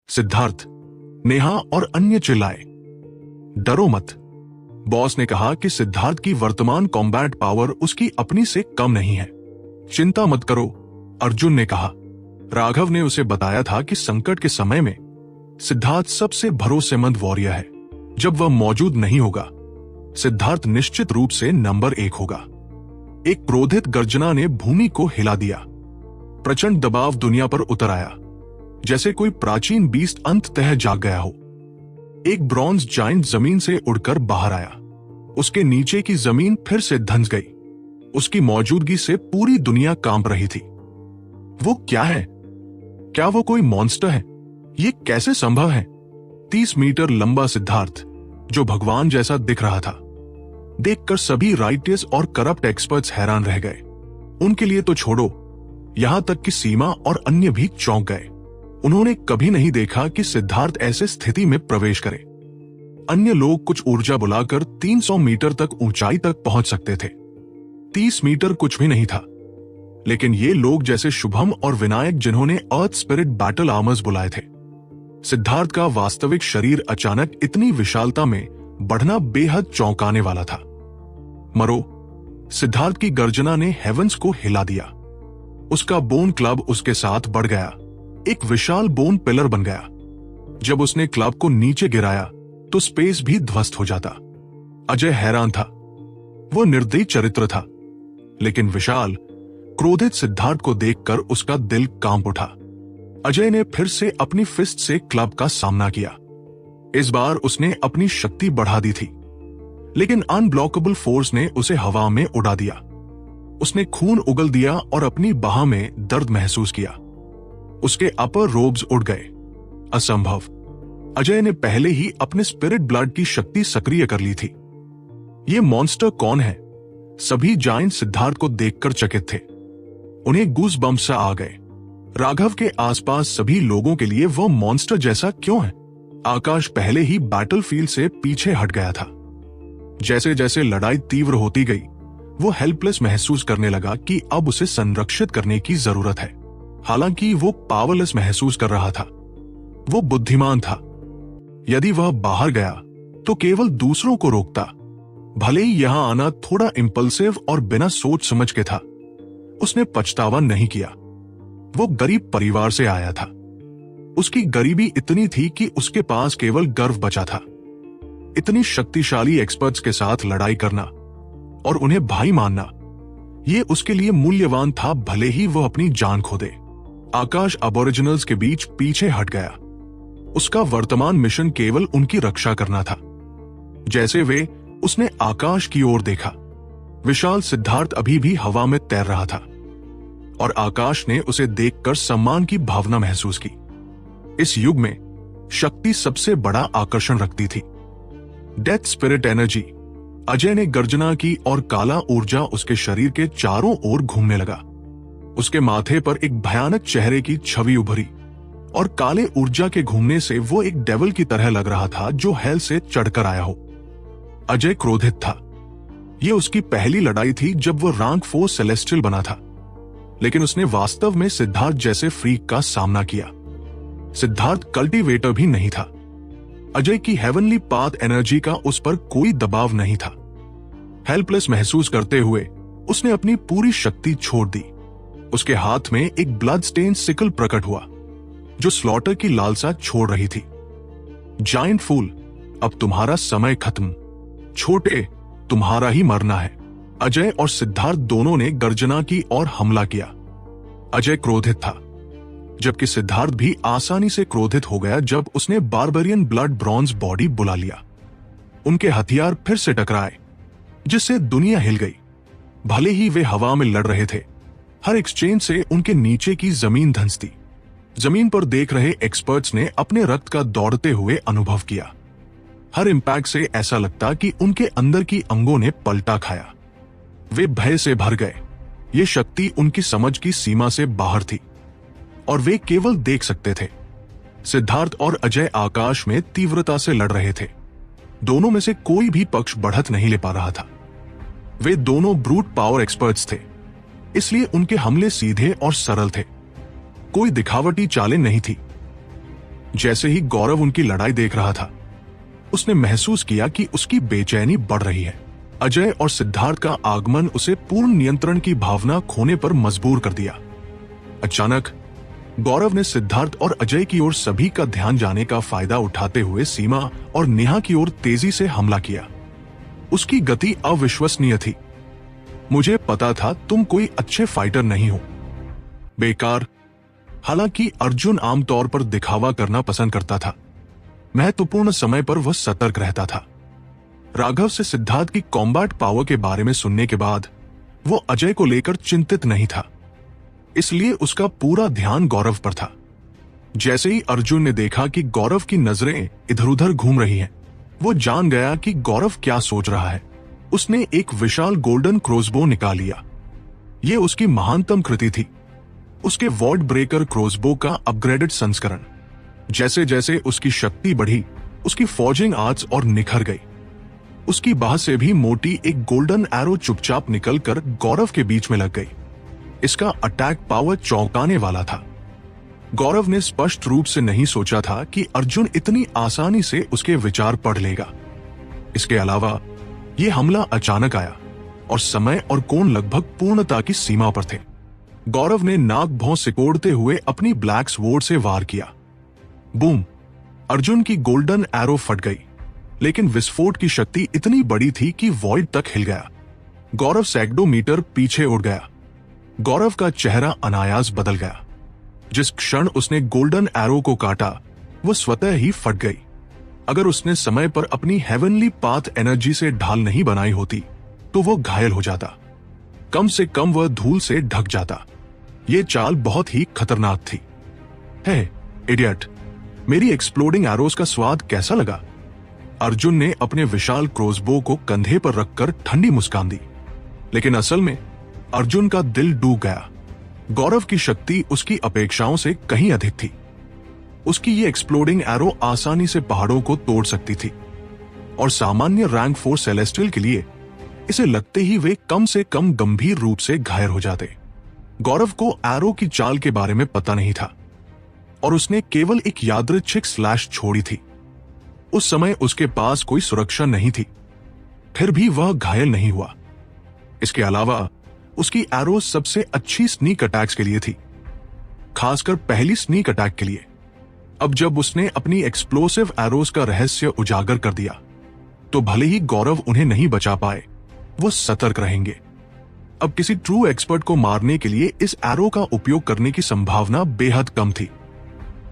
सिद्धार्थ, नेहा और अन्य चिल्लाए, डरो मत। बॉस ने कहा कि सिद्धार्थ की वर्तमान कॉम्बैट पावर उसकी अपनी से कम नहीं है। चिंता मत करो, अर्जुन ने कहा। राघव ने उसे बताया था कि संकट के समय में सिद्धार्थ सबसे भरोसेमंद वॉरियर है। जब वह मौजूद नहीं होगा, सिद्धार्थ निश्चित रूप से नंबर 1 होगा। एक क्रोधित गर्जना ने भूमि को हिला दिया। प्रचंड दबाव दुनिया पर उतर आया, जैसे कोई प्राचीन बीस्ट अंततः जाग गया हो। एक ब्रॉन्ज जायंट जमीन से उड़कर बाहर आया। उसके नीचे की जमीन फिर से धंस गई। उसकी मौजूदगी से पूरी दुनिया कांप रही थी। वो क्या है? क्या वो कोई मॉन्स्टर है? ये कैसे संभव है? 30 मीटर लंबा सिद्धार्थ, जो भगवान जैसा दिख रहा था, देखकर सभी राइटियस और करप्ट एक्सपर्ट्स हैरान रह गए। उनके लिए तो छोड़ो, यहां तक कि सीमा और अन्य भी चौंक गए। उन्होंने कभी नहीं देखा कि सिद्धार्थ ऐसे स्थिति में प्रवेश करे। अन्य लोग कुछ ऊर्जा बुलाकर 300 मीटर तक ऊंचाई तक पहुंच सकते थे। 30 मीटर कुछ भी नहीं था, लेकिन ये लोग जैसे शुभम और विनायक, जिन्होंने अर्थ स्पिरिट बैटल आर्मर्स बुलाए थे। सिद्धार्थ का वास्तविक शरीर अचानक इतनी विशालता में बढ़ना बेहद चौंकाने वाला था। मरो! सिद्धार्थ की गर्जना ने हेवंस को हिला दिया। उसका बोन क्लब उसके साथ बढ़ गया, एक विशाल बोन पिलर बन गया। जब उसने क्लब को नीचे गिराया तो स्पेस भी ध्वस्त हो जाता। अजय हैरान था। वो निर्दयी चरित्र था, लेकिन विशाल, क्रोधित सिद्धार्थ को देखकर उसका दिल कांप उठा। अजय ने फिर से अपनी फिस्ट से क्लब का सामना किया। इस बार उसने अपनी शक्ति बढ़ा दी थी, लेकिन अनब्लॉकेबल फोर्स ने उसे हवा में उड़ा दिया। उसने खून उगल दिया और अपनी बाह में दर्द महसूस किया। उसके अपर रोब्स उड़ गए। असंभव! अजय ने पहले ही अपने स्पिरिट ब्लड की शक्ति सक्रिय कर ली थी। ये मॉन्स्टर कौन है? सभी जायंट सिद्धार्थ को देखकर चकित थे। उन्हें गूस बम्प सा आ गए। राघव के आसपास सभी लोगों के लिए वो मॉन्स्टर जैसा क्यों है? आकाश पहले ही बैटलफील्ड से पीछे हट गया था। जैसे जैसे लड़ाई तीव्र होती गई, वो हेल्पलेस महसूस करने लगा कि अब उसे संरक्षित करने की जरूरत है। हालांकि वो पावरलेस महसूस कर रहा था। वो बुद्धिमान था। यदि वह बाहर गया तो केवल दूसरों को रोकता। भले ही यहां आना थोड़ा इंपल्सिव और बिना सोच समझ के था, उसने पछतावा नहीं किया। वो गरीब परिवार से आया था। उसकी गरीबी इतनी थी कि उसके पास केवल गर्व बचा था। इतनी शक्तिशाली एक्सपर्ट्स के साथ लड़ाई करना और उन्हें भाई मानना, ये उसके लिए मूल्यवान था, भले ही वो अपनी जान खो दे। आकाश अबोरिजिनल्स के बीच पीछे हट गया। उसका वर्तमान मिशन केवल उनकी रक्षा करना था। जैसे वे उसने आकाश की ओर देखा, विशाल सिद्धार्थ अभी भी हवा में तैर रहा था और आकाश ने उसे देखकर सम्मान की भावना महसूस की। इस युग में शक्ति सबसे बड़ा आकर्षण रखती थी। Death spirit energy. अजय ने गर्जना की और काला ऊर्जा उसके शरीर के चारों ओर घूमने लगा। उसके माथे पर एक भयानक चेहरे की छवि उभरी और काले ऊर्जा के घूमने से वो एक डेविल की तरह लग रहा था, जो हेल से चढ़कर आया हो। अजय क्रोधित था। ये उसकी पहली लड़ाई थी जब वो रैंक 4 सेलेस्टियल बना था, लेकिन उसने वास्तव में सिद्धार्थ जैसे फ्रीक का सामना किया। सिद्धार्थ कल्टीवेटर भी नहीं था। अजय की हेवनली पाथ एनर्जी का उस पर कोई दबाव नहीं था। हेल्पलेस महसूस करते हुए उसने अपनी पूरी शक्ति छोड़ दी। उसके हाथ में एक ब्लड स्टेन सिकल प्रकट हुआ, जो स्लॉटर की लालसा छोड़ रही थी। जायंट फूल, अब तुम्हारा समय खत्म। छोटे, तुम्हारा ही मरना है। अजय और सिद्धार्थ दोनों ने गर्जना की और हमला किया। अजय क्रोधित था, जबकि सिद्धार्थ भी आसानी से क्रोधित हो गया जब उसने बारबेरियन ब्लड ब्रॉन्ज बॉडी बुला लिया। उनके हथियार फिर से टकराए, जिससे दुनिया हिल गई। भले ही वे हवा में लड़ रहे थे, हर एक्सचेंज से उनके नीचे की जमीन धंसती। जमीन पर देख रहे एक्सपर्ट्स ने अपने रक्त का दौड़ते हुए अनुभव किया। हर इंपैक्ट से ऐसा लगता कि उनके अंदर की अंगों ने पलटा खाया। वे भय से भर गए। ये शक्ति उनकी समझ की सीमा से बाहर थी और वे केवल देख सकते थे। सिद्धार्थ और अजय आकाश में तीव्रता से लड़ रहे थे। दोनों में से कोई भी पक्ष बढ़त नहीं ले पा रहा था। वे दोनों ब्रूट पावर एक्सपर्ट्स थे, इसलिए उनके हमले सीधे और सरल थे। कोई दिखावटी चालें नहीं थी। जैसे ही गौरव उनकी लड़ाई देख रहा था, उसने महसूस किया कि उसकी बेचैनी बढ़ रही है। अजय और सिद्धार्थ का आगमन उसे पूर्ण नियंत्रण की भावना खोने पर मजबूर कर दिया। अचानक गौरव ने सिद्धार्थ और अजय की ओर सभी का ध्यान जाने का फायदा उठाते हुए सीमा और नेहा की ओर तेजी से हमला किया। उसकी गति अविश्वसनीय थी। मुझे पता था तुम कोई अच्छे फाइटर नहीं हो। बेकार। हालांकि अर्जुन आमतौर पर दिखावा करना पसंद करता था, महत्वपूर्ण समय पर वह सतर्क रहता था। राघव से सिद्धार्थ की कॉम्बैट पावर के बारे में सुनने के बाद वो अजय को लेकर चिंतित नहीं था, इसलिए उसका पूरा ध्यान गौरव पर था। जैसे ही अर्जुन ने देखा कि गौरव की नजरें इधर उधर घूम रही हैं, वो जान गया कि गौरव क्या सोच रहा है। उसने एक विशाल गोल्डन क्रॉसबो निकाल लिया। ये उसकी महानतम कृति थी, उसके वॉर्ड ब्रेकर क्रॉसबो का अपग्रेडेड संस्करण। जैसे जैसे उसकी शक्ति बढ़ी, उसकी फॉर्जिंग आर्ट्स और निखर गई। उसकी बाह से भी मोटी एक गोल्डन एरो चुपचाप निकलकर गौरव के बीच में लग गई। इसका अटैक पावर चौंकाने वाला था। गौरव ने स्पष्ट रूप से नहीं सोचा था कि अर्जुन इतनी आसानी से उसके विचार पढ़ लेगा। इसके अलावा यह हमला अचानक आया और समय और कोण लगभग पूर्णता की सीमा पर थे। गौरव ने नाक भौं सिकोड़ते हुए अपनी ब्लैक स्वॉर्ड से वार किया। बूम! अर्जुन की गोल्डन एरो फट गई, लेकिन विस्फोट की शक्ति इतनी बड़ी थी कि वॉइड तक हिल गया। गौरव सैकड़ों मीटर पीछे उड़ गया। गौरव का चेहरा अनायास बदल गया। जिस क्षण उसने गोल्डन एरो को काटा, वो स्वतः ही फट गई। अगर उसने समय पर अपनी हेवनली पाथ एनर्जी से ढाल नहीं बनाई होती तो वो घायल हो जाता। कम से कम वह धूल से ढक जाता। ये चाल बहुत ही खतरनाक थी। हे इडियट, मेरी एक्सप्लोडिंग एरोस का स्वाद कैसा लगा? अर्जुन ने अपने विशाल क्रॉसबो को कंधे पर रखकर ठंडी मुस्कान दी। लेकिन असल में अर्जुन का दिल डूब गया। गौरव की शक्ति उसकी अपेक्षाओं से कहीं अधिक थी। उसकी ये एक्सप्लोडिंग एरो आसानी से पहाड़ों को तोड़ सकती थी, और सामान्य रैंक 4 सेलेस्टियल के लिए इसे लगते ही वे कम से कम गंभीर रूप से घायल हो जाते। गौरव को एरो की चाल के बारे में पता नहीं था, और उसने केवल एक यादृच्छिक स्लैश छोड़ी थी। उस समय उसके पास कोई सुरक्षा नहीं थी, फिर भी वह घायल नहीं हुआ। इसके अलावा उसकी एरो सबसे अच्छी स्नीक अटैक्स के लिए थी, खासकर पहली स्नीक अटैक के लिए। अब जब उसने अपनी एक्सप्लोसिव एरोस का रहस्य उजागर कर दिया, तो भले ही गौरव उन्हें नहीं बचा पाए, वो सतर्क रहेंगे। अब किसी ट्रू एक्सपर्ट को मारने के लिए इस एरो का उपयोग करने की संभावना बेहद कम थी,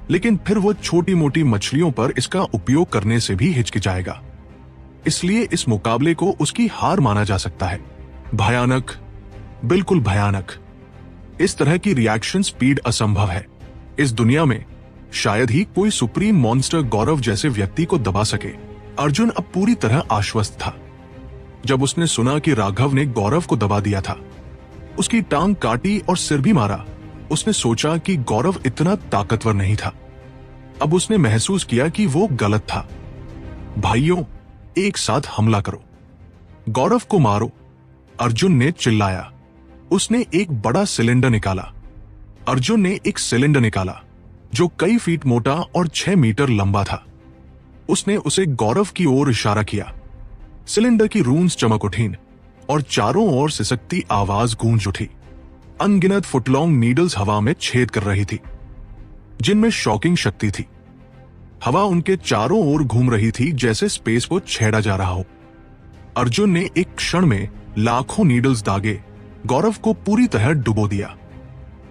लेकिन फिर वो छोटी मोटी मछलियों पर इसका उपयोग करने से भी हिचकिचाएगा। इसलिए इस मुकाबले को उसकी हार माना जा सकता है। भयानक, बिल्कुल भयानक। इस तरह की रिएक्शन स्पीड असंभव है। इस दुनिया में शायद ही कोई सुप्रीम मॉन्स्टर गौरव जैसे व्यक्ति को दबा सके। अर्जुन अब पूरी तरह आश्वस्त था। जब उसने सुना कि राघव ने गौरव को दबा दिया था, उसकी टांग काटी और सिर भी मारा, उसने सोचा कि गौरव इतना ताकतवर नहीं था। अब उसने महसूस किया कि वो गलत था। भाइयों, एक साथ हमला करो, गौरव को मारो, अर्जुन ने चिल्लाया। उसने एक बड़ा सिलेंडर निकाला। अर्जुन ने एक सिलेंडर निकाला जो कई फीट मोटा और 6 मीटर लंबा था। उसने उसे गौरव की ओर इशारा किया। सिलेंडर की रून्स चमक उठीं और चारों ओर सिसकती आवाज गूंज उठी। अनगिनत फुटलॉन्ग नीडल्स हवा में छेद कर रही थी, जिनमें शॉकिंग शक्ति थी। हवा उनके चारों ओर घूम रही थी जैसे स्पेस को छेड़ा जा रहा हो। अर्जुन ने एक क्षण में लाखों नीडल्स दागे गौरव को पूरी तरह डुबो दिया।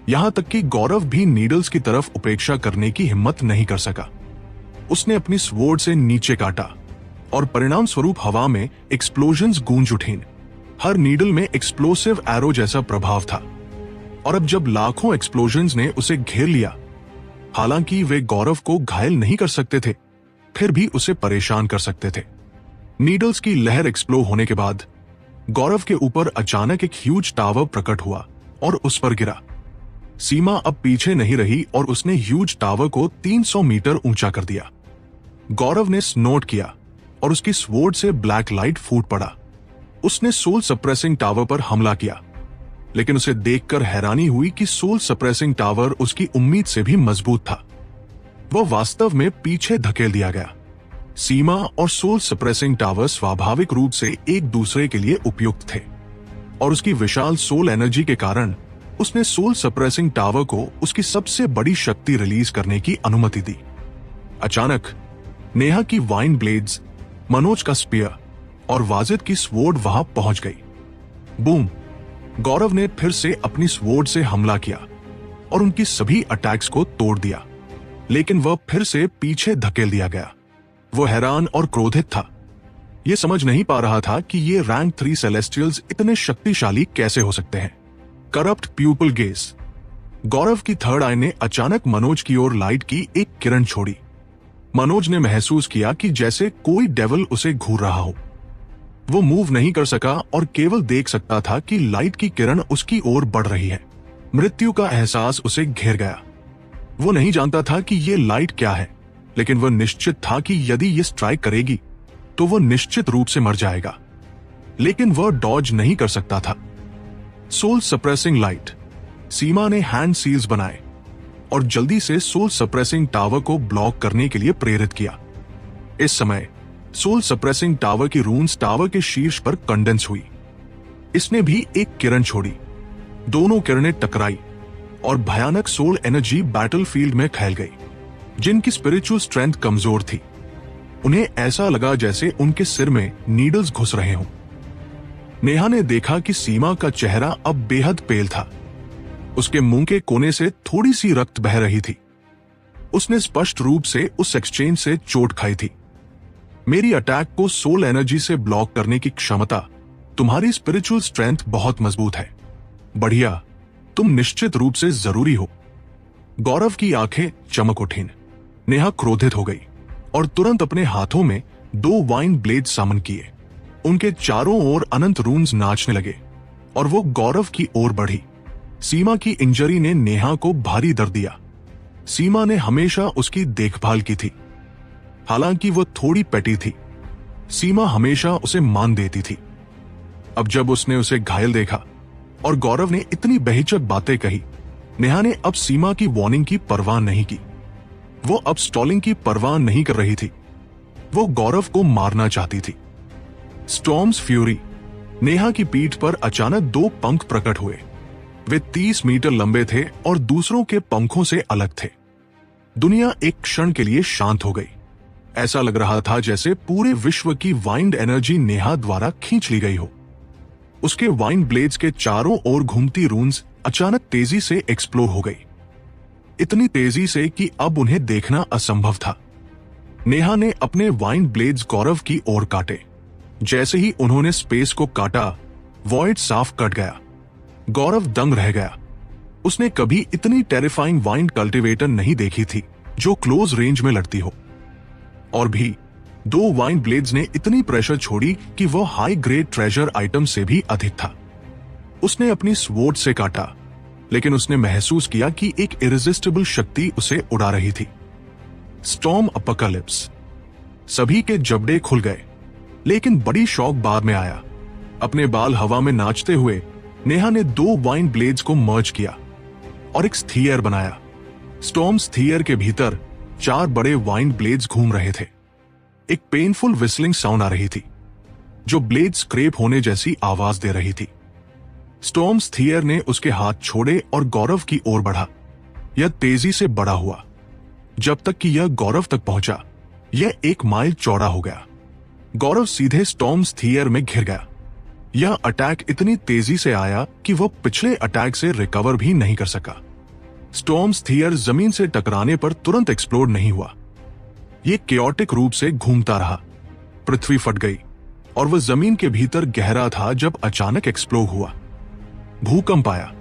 यहां तक कि गौरव भी नीडल्स की तरफ उपेक्षा करने की हिम्मत नहीं कर सका। उसने अपनी स्वॉर्ड से नीचे काटा और परिणाम स्वरूप हवा में एक्सप्लोजन्स गूंज उठीं। हर नीडल में एक्सप्लोसिव एरो जैसा प्रभाव था, और अब जब लाखों एक्सप्लोजन्स ने उसे घेर लिया, हालांकि वे गौरव को घायल नहीं कर सकते थे, फिर भी उसे परेशान कर सकते थे। नीडल्स की लहर एक्सप्लोड होने के बाद गौरव के ऊपर अचानक एक ह्यूज टावर प्रकट हुआ और उस पर गिरा। सीमा अब पीछे नहीं रही और उसने ह्यूज टावर को 300 मीटर ऊंचा कर दिया। गौरव ने स्नोट किया और उसकी स्वॉर्ड से ब्लैक लाइट फूट पड़ा। उसने सोल सप्रेसिंग टावर पर हमला किया, लेकिन उसे देखकर हैरानी हुई कि सोल सप्रेसिंग टावर उसकी उम्मीद से भी मजबूत था। वह वास्तव में पीछे धकेल दिया गया। सीमा और सोल सप्रेसिंग टावर स्वाभाविक रूप से एक दूसरे के लिए उपयुक्त थे और उसकी विशाल सोल एनर्जी के कारण उसने सोल सप्रेसिंग टावर को उसकी सबसे बड़ी शक्ति रिलीज करने की अनुमति दी। अचानक नेहा की वाइन ब्लेड्स, मनोज का स्पीयर और वाजिद की स्वॉर्ड वहां पहुंच गई। बूम! गौरव ने फिर से अपनी स्वॉर्ड से हमला किया और उनकी सभी अटैक्स को तोड़ दिया, लेकिन वह फिर से पीछे धकेल दिया गया। वो हैरान और क्रोधित था। यह समझ नहीं पा रहा था कि ये रैंक 3 सेलेस्टियल्स इतने शक्तिशाली कैसे हो सकते हैं। Corrupt people gauge. गौरव की थर्ड आई ने अचानक मनोज की ओर लाइट की एक किरण छोड़ी। मनोज ने महसूस किया कि जैसे कोई डेविल उसे घूर रहा हो। वो मूव नहीं कर सका और केवल देख सकता था कि लाइट की किरण उसकी ओर बढ़ रही है। मृत्यु का एहसास उसे घेर गया। वो नहीं जानता था कि ये लाइट क्या है, लेकिन वह निश्चित था कि यदि ये स्ट्राइक करेगी तो वह निश्चित रूप से मर जाएगा, लेकिन वह डॉज नहीं कर सकता था। Soul suppressing light. सीमा ने हैंड सील्स बनाए और जल्दी से सोल सप्रेसिंग टावर को ब्लॉक करने के लिए प्रेरित किया। इस समय सोल सप्रेसिंग टावर की रून्स टावर के शीर्ष पर कंडेंस हुई। इसने भी एक किरण छोड़ी। दोनों किरणें टकराई और भयानक सोल एनर्जी बैटलफील्ड में फैल गई। जिनकी स्पिरिचुअल स्ट्रेंथ कमजोर थी, उन्हें ऐसा लगा जैसे उनके सिर में नीडल्स घुस रहे हों। नेहा ने देखा कि सीमा का चेहरा अब बेहद पेल था। उसके मुंह के कोने से थोड़ी सी रक्त बह रही थी। उसने स्पष्ट रूप से उस एक्सचेंज से चोट खाई थी। मेरी अटैक को सोल एनर्जी से ब्लॉक करने की क्षमता, तुम्हारी स्पिरिचुअल स्ट्रेंथ बहुत मजबूत है। बढ़िया, तुम निश्चित रूप से जरूरी हो। गौरव की आंखें चमक उठीं। नेहा क्रोधित हो गई और तुरंत अपने हाथों में 2 वाइन ब्लेड सामन किए। उनके चारों ओर अनंत रून्स नाचने लगे और वो गौरव की ओर बढ़ी। सीमा की इंजरी ने नेहा को भारी दर्द दिया। सीमा ने हमेशा उसकी देखभाल की थी। हालांकि वो थोड़ी पेटी थी, सीमा हमेशा उसे मान देती थी। अब जब उसने उसे घायल देखा और गौरव ने इतनी बेहिचक बातें कही, नेहा ने अब सीमा की वार्निंग की परवाह नहीं की। वो अब स्टॉलिंग की परवाह नहीं कर रही थी। वो गौरव को मारना चाहती थी। Storms fury. नेहा की पीठ पर अचानक 2 पंख प्रकट हुए। वे 30 मीटर लंबे थे और दूसरों के पंखों से अलग थे। दुनिया एक क्षण के लिए शांत हो गई। ऐसा लग रहा था जैसे पूरे विश्व की वाइंड एनर्जी नेहा द्वारा खींच ली गई हो। उसके वाइन ब्लेड्स के चारों ओर घूमती रून्स अचानक तेजी से एक्सप्लोर हो गई। इतनी तेजी से कि अब उन्हें देखना असंभव था। नेहा ने अपने वाइन ब्लेड्स गौरव की ओर काटे। जैसे ही उन्होंने स्पेस को काटा, वॉइड साफ कट गया। गौरव दंग रह गया। उसने कभी इतनी टेरिफाइंग वाइन कल्टीवेटर नहीं देखी थी जो क्लोज रेंज में लड़ती हो। और भी 2 वाइन ब्लेड्स ने इतनी प्रेशर छोड़ी कि वो हाई ग्रेड ट्रेजर आइटम से भी अधिक था। उसने अपनी स्वॉर्ड से काटा, लेकिन उसने महसूस किया कि एक इरेजिस्टिबल शक्ति उसे उड़ा रही थी। Storm apocalypse. सभी के जबड़े खुल गए, लेकिन बड़ी शॉक बाद में आया। अपने बाल हवा में नाचते हुए नेहा ने 2 वाइन ब्लेड्स को मर्ज किया और एक स्थियर बनाया। स्टॉर्म स्थियर के भीतर 4 बड़े वाइन ब्लेड्स घूम रहे थे। एक पेनफुल विस्लिंग साउंड आ रही थी जो ब्लेड स्क्रैप होने जैसी आवाज दे रही थी। स्टॉर्म स्थियर ने उसके हाथ छोड़े और गौरव की ओर बढ़ा। यह तेजी से बड़ा हुआ जब तक कि यह गौरव तक पहुंचा। यह 1 माइल चौड़ा हो गया। गौरव सीधे स्टॉर्म स्थियर में घिर गया। यह अटैक इतनी तेजी से आया कि वह पिछले अटैक से रिकवर भी नहीं कर सका। स्टॉर्म स्थियर जमीन से टकराने पर तुरंत एक्सप्लोड नहीं हुआ। यह केओटिक रूप से घूमता रहा। पृथ्वी फट गई और वह जमीन के भीतर गहरा था जब अचानक एक्सप्लोड हुआ। भूकंप आया।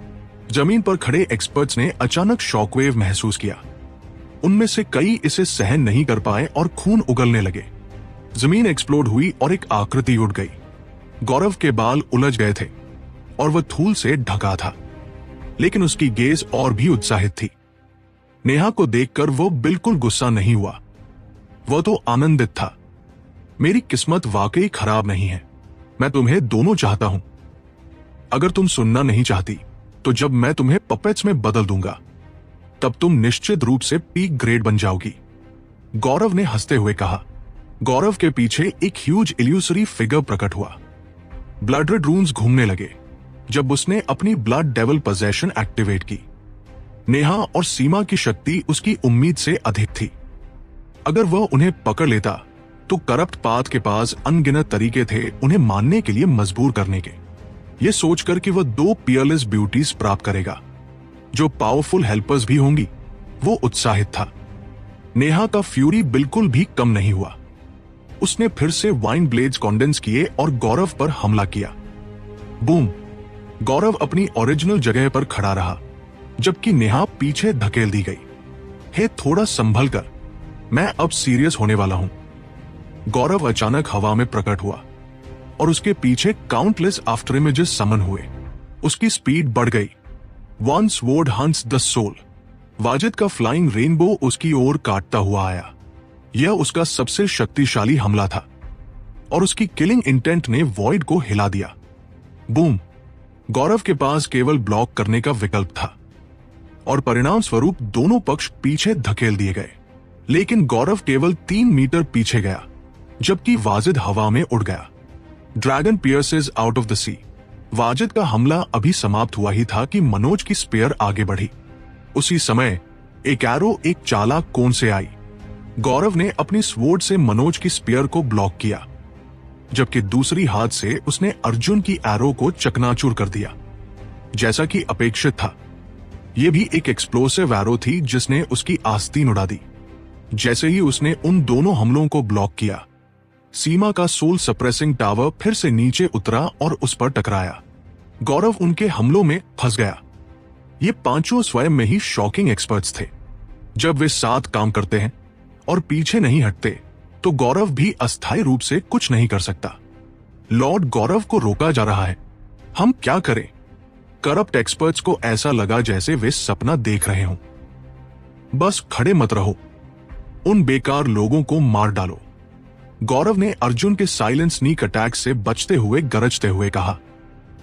जमीन पर खड़े एक्सपर्ट्स ने अचानक शॉकवेव महसूस किया। उनमें से कई इसे सहन नहीं कर पाए और खून उगलने लगे। जमीन एक्सप्लोड हुई और एक आकृति उठ गई। गौरव के बाल उलझ गए थे और वह धूल से ढका था, लेकिन उसकी गेज और भी उत्साहित थी। नेहा को देखकर वो बिल्कुल गुस्सा नहीं हुआ। वह तो आनंदित था। मेरी किस्मत वाकई खराब नहीं है। मैं तुम्हें दोनों चाहता हूं। अगर तुम सुनना नहीं चाहती तो जब मैं तुम्हें पपेट्स में बदल दूंगा तब तुम निश्चित रूप से पीक ग्रेड बन जाओगी, गौरव ने हंसते हुए कहा। गौरव के पीछे एक ह्यूज इल्यूसरी फिगर प्रकट हुआ। ब्लड रेड रून्स घूमने लगे जब उसने अपनी ब्लड डेविल पोजेशन एक्टिवेट की। नेहा और सीमा की शक्ति उसकी उम्मीद से अधिक थी। अगर वह उन्हें पकड़ लेता तो करप्ट पाथ के पास अनगिनत तरीके थे उन्हें मानने के लिए मजबूर करने के। यह सोचकर कि वह 2 पियरलेस ब्यूटीज प्राप्त करेगा जो पावरफुल हेल्पर्स भी होंगी, वो उत्साहित था। नेहा का फ्यूरी बिल्कुल भी कम नहीं हुआ। उसने फिर से वाइन ब्लेड्स कॉन्डेंस किए और गौरव पर हमला किया। बूम! गौरव अपनी ओरिजिनल जगह पर खड़ा रहा जबकि नेहा पीछे धकेल दी गई। हे, थोड़ा संभल कर, मैं अब सीरियस होने वाला हूं। गौरव अचानक हवा में प्रकट हुआ और उसके पीछे काउंटलेस आफ्टर इमेजेस समन हुए। उसकी स्पीड बढ़ गई। One sword hunts the soul. Wajid का फ्लाइंग रेनबो उसकी ओर काटता हुआ आया। यह उसका सबसे शक्तिशाली हमला था और उसकी किलिंग इंटेंट ने वॉइड को हिला दिया। बूम! गौरव के पास केवल ब्लॉक करने का विकल्प था और परिणाम स्वरूप दोनों पक्ष पीछे धकेल दिए गए। लेकिन गौरव केवल 3 मीटर पीछे गया जबकि वाजिद हवा में उड़ गया। Dragon pierces out of the sea. Wajid का हमला अभी समाप्त हुआ ही था कि मनोज की स्पेयर आगे बढ़ी। उसी समय एक एरो एक चालाक कोण से आई। गौरव ने अपनी स्वॉर्ड से मनोज की स्पेयर को ब्लॉक किया जबकि दूसरी हाथ से उसने अर्जुन की एरो को चकनाचूर कर दिया। जैसा कि अपेक्षित था, यह भी एक एक्सप्लोसिव एरो थी जिसने उसकी आस्तीन उड़ा दी। जैसे ही उसने उन दोनों हमलों को ब्लॉक किया, सीमा का सोल सप्रेसिंग टावर फिर से नीचे उतरा और उस पर टकराया। गौरव उनके हमलों में फंस गया। ये पांचों स्वयं में ही शॉकिंग एक्सपर्ट्स थे। जब वे साथ काम करते हैं और पीछे नहीं हटते तो गौरव भी अस्थायी रूप से कुछ नहीं कर सकता। लॉर्ड गौरव को रोका जा रहा है। हम क्या करें? करप्ट एक्सपर्ट्स को ऐसा लगा जैसे वे सपना देख रहे हों। बस खड़े मत रहो, उन बेकार लोगों को मार डालो, गौरव ने अर्जुन के साइलेंट स्नीक अटैक से बचते हुए गरजते हुए कहा।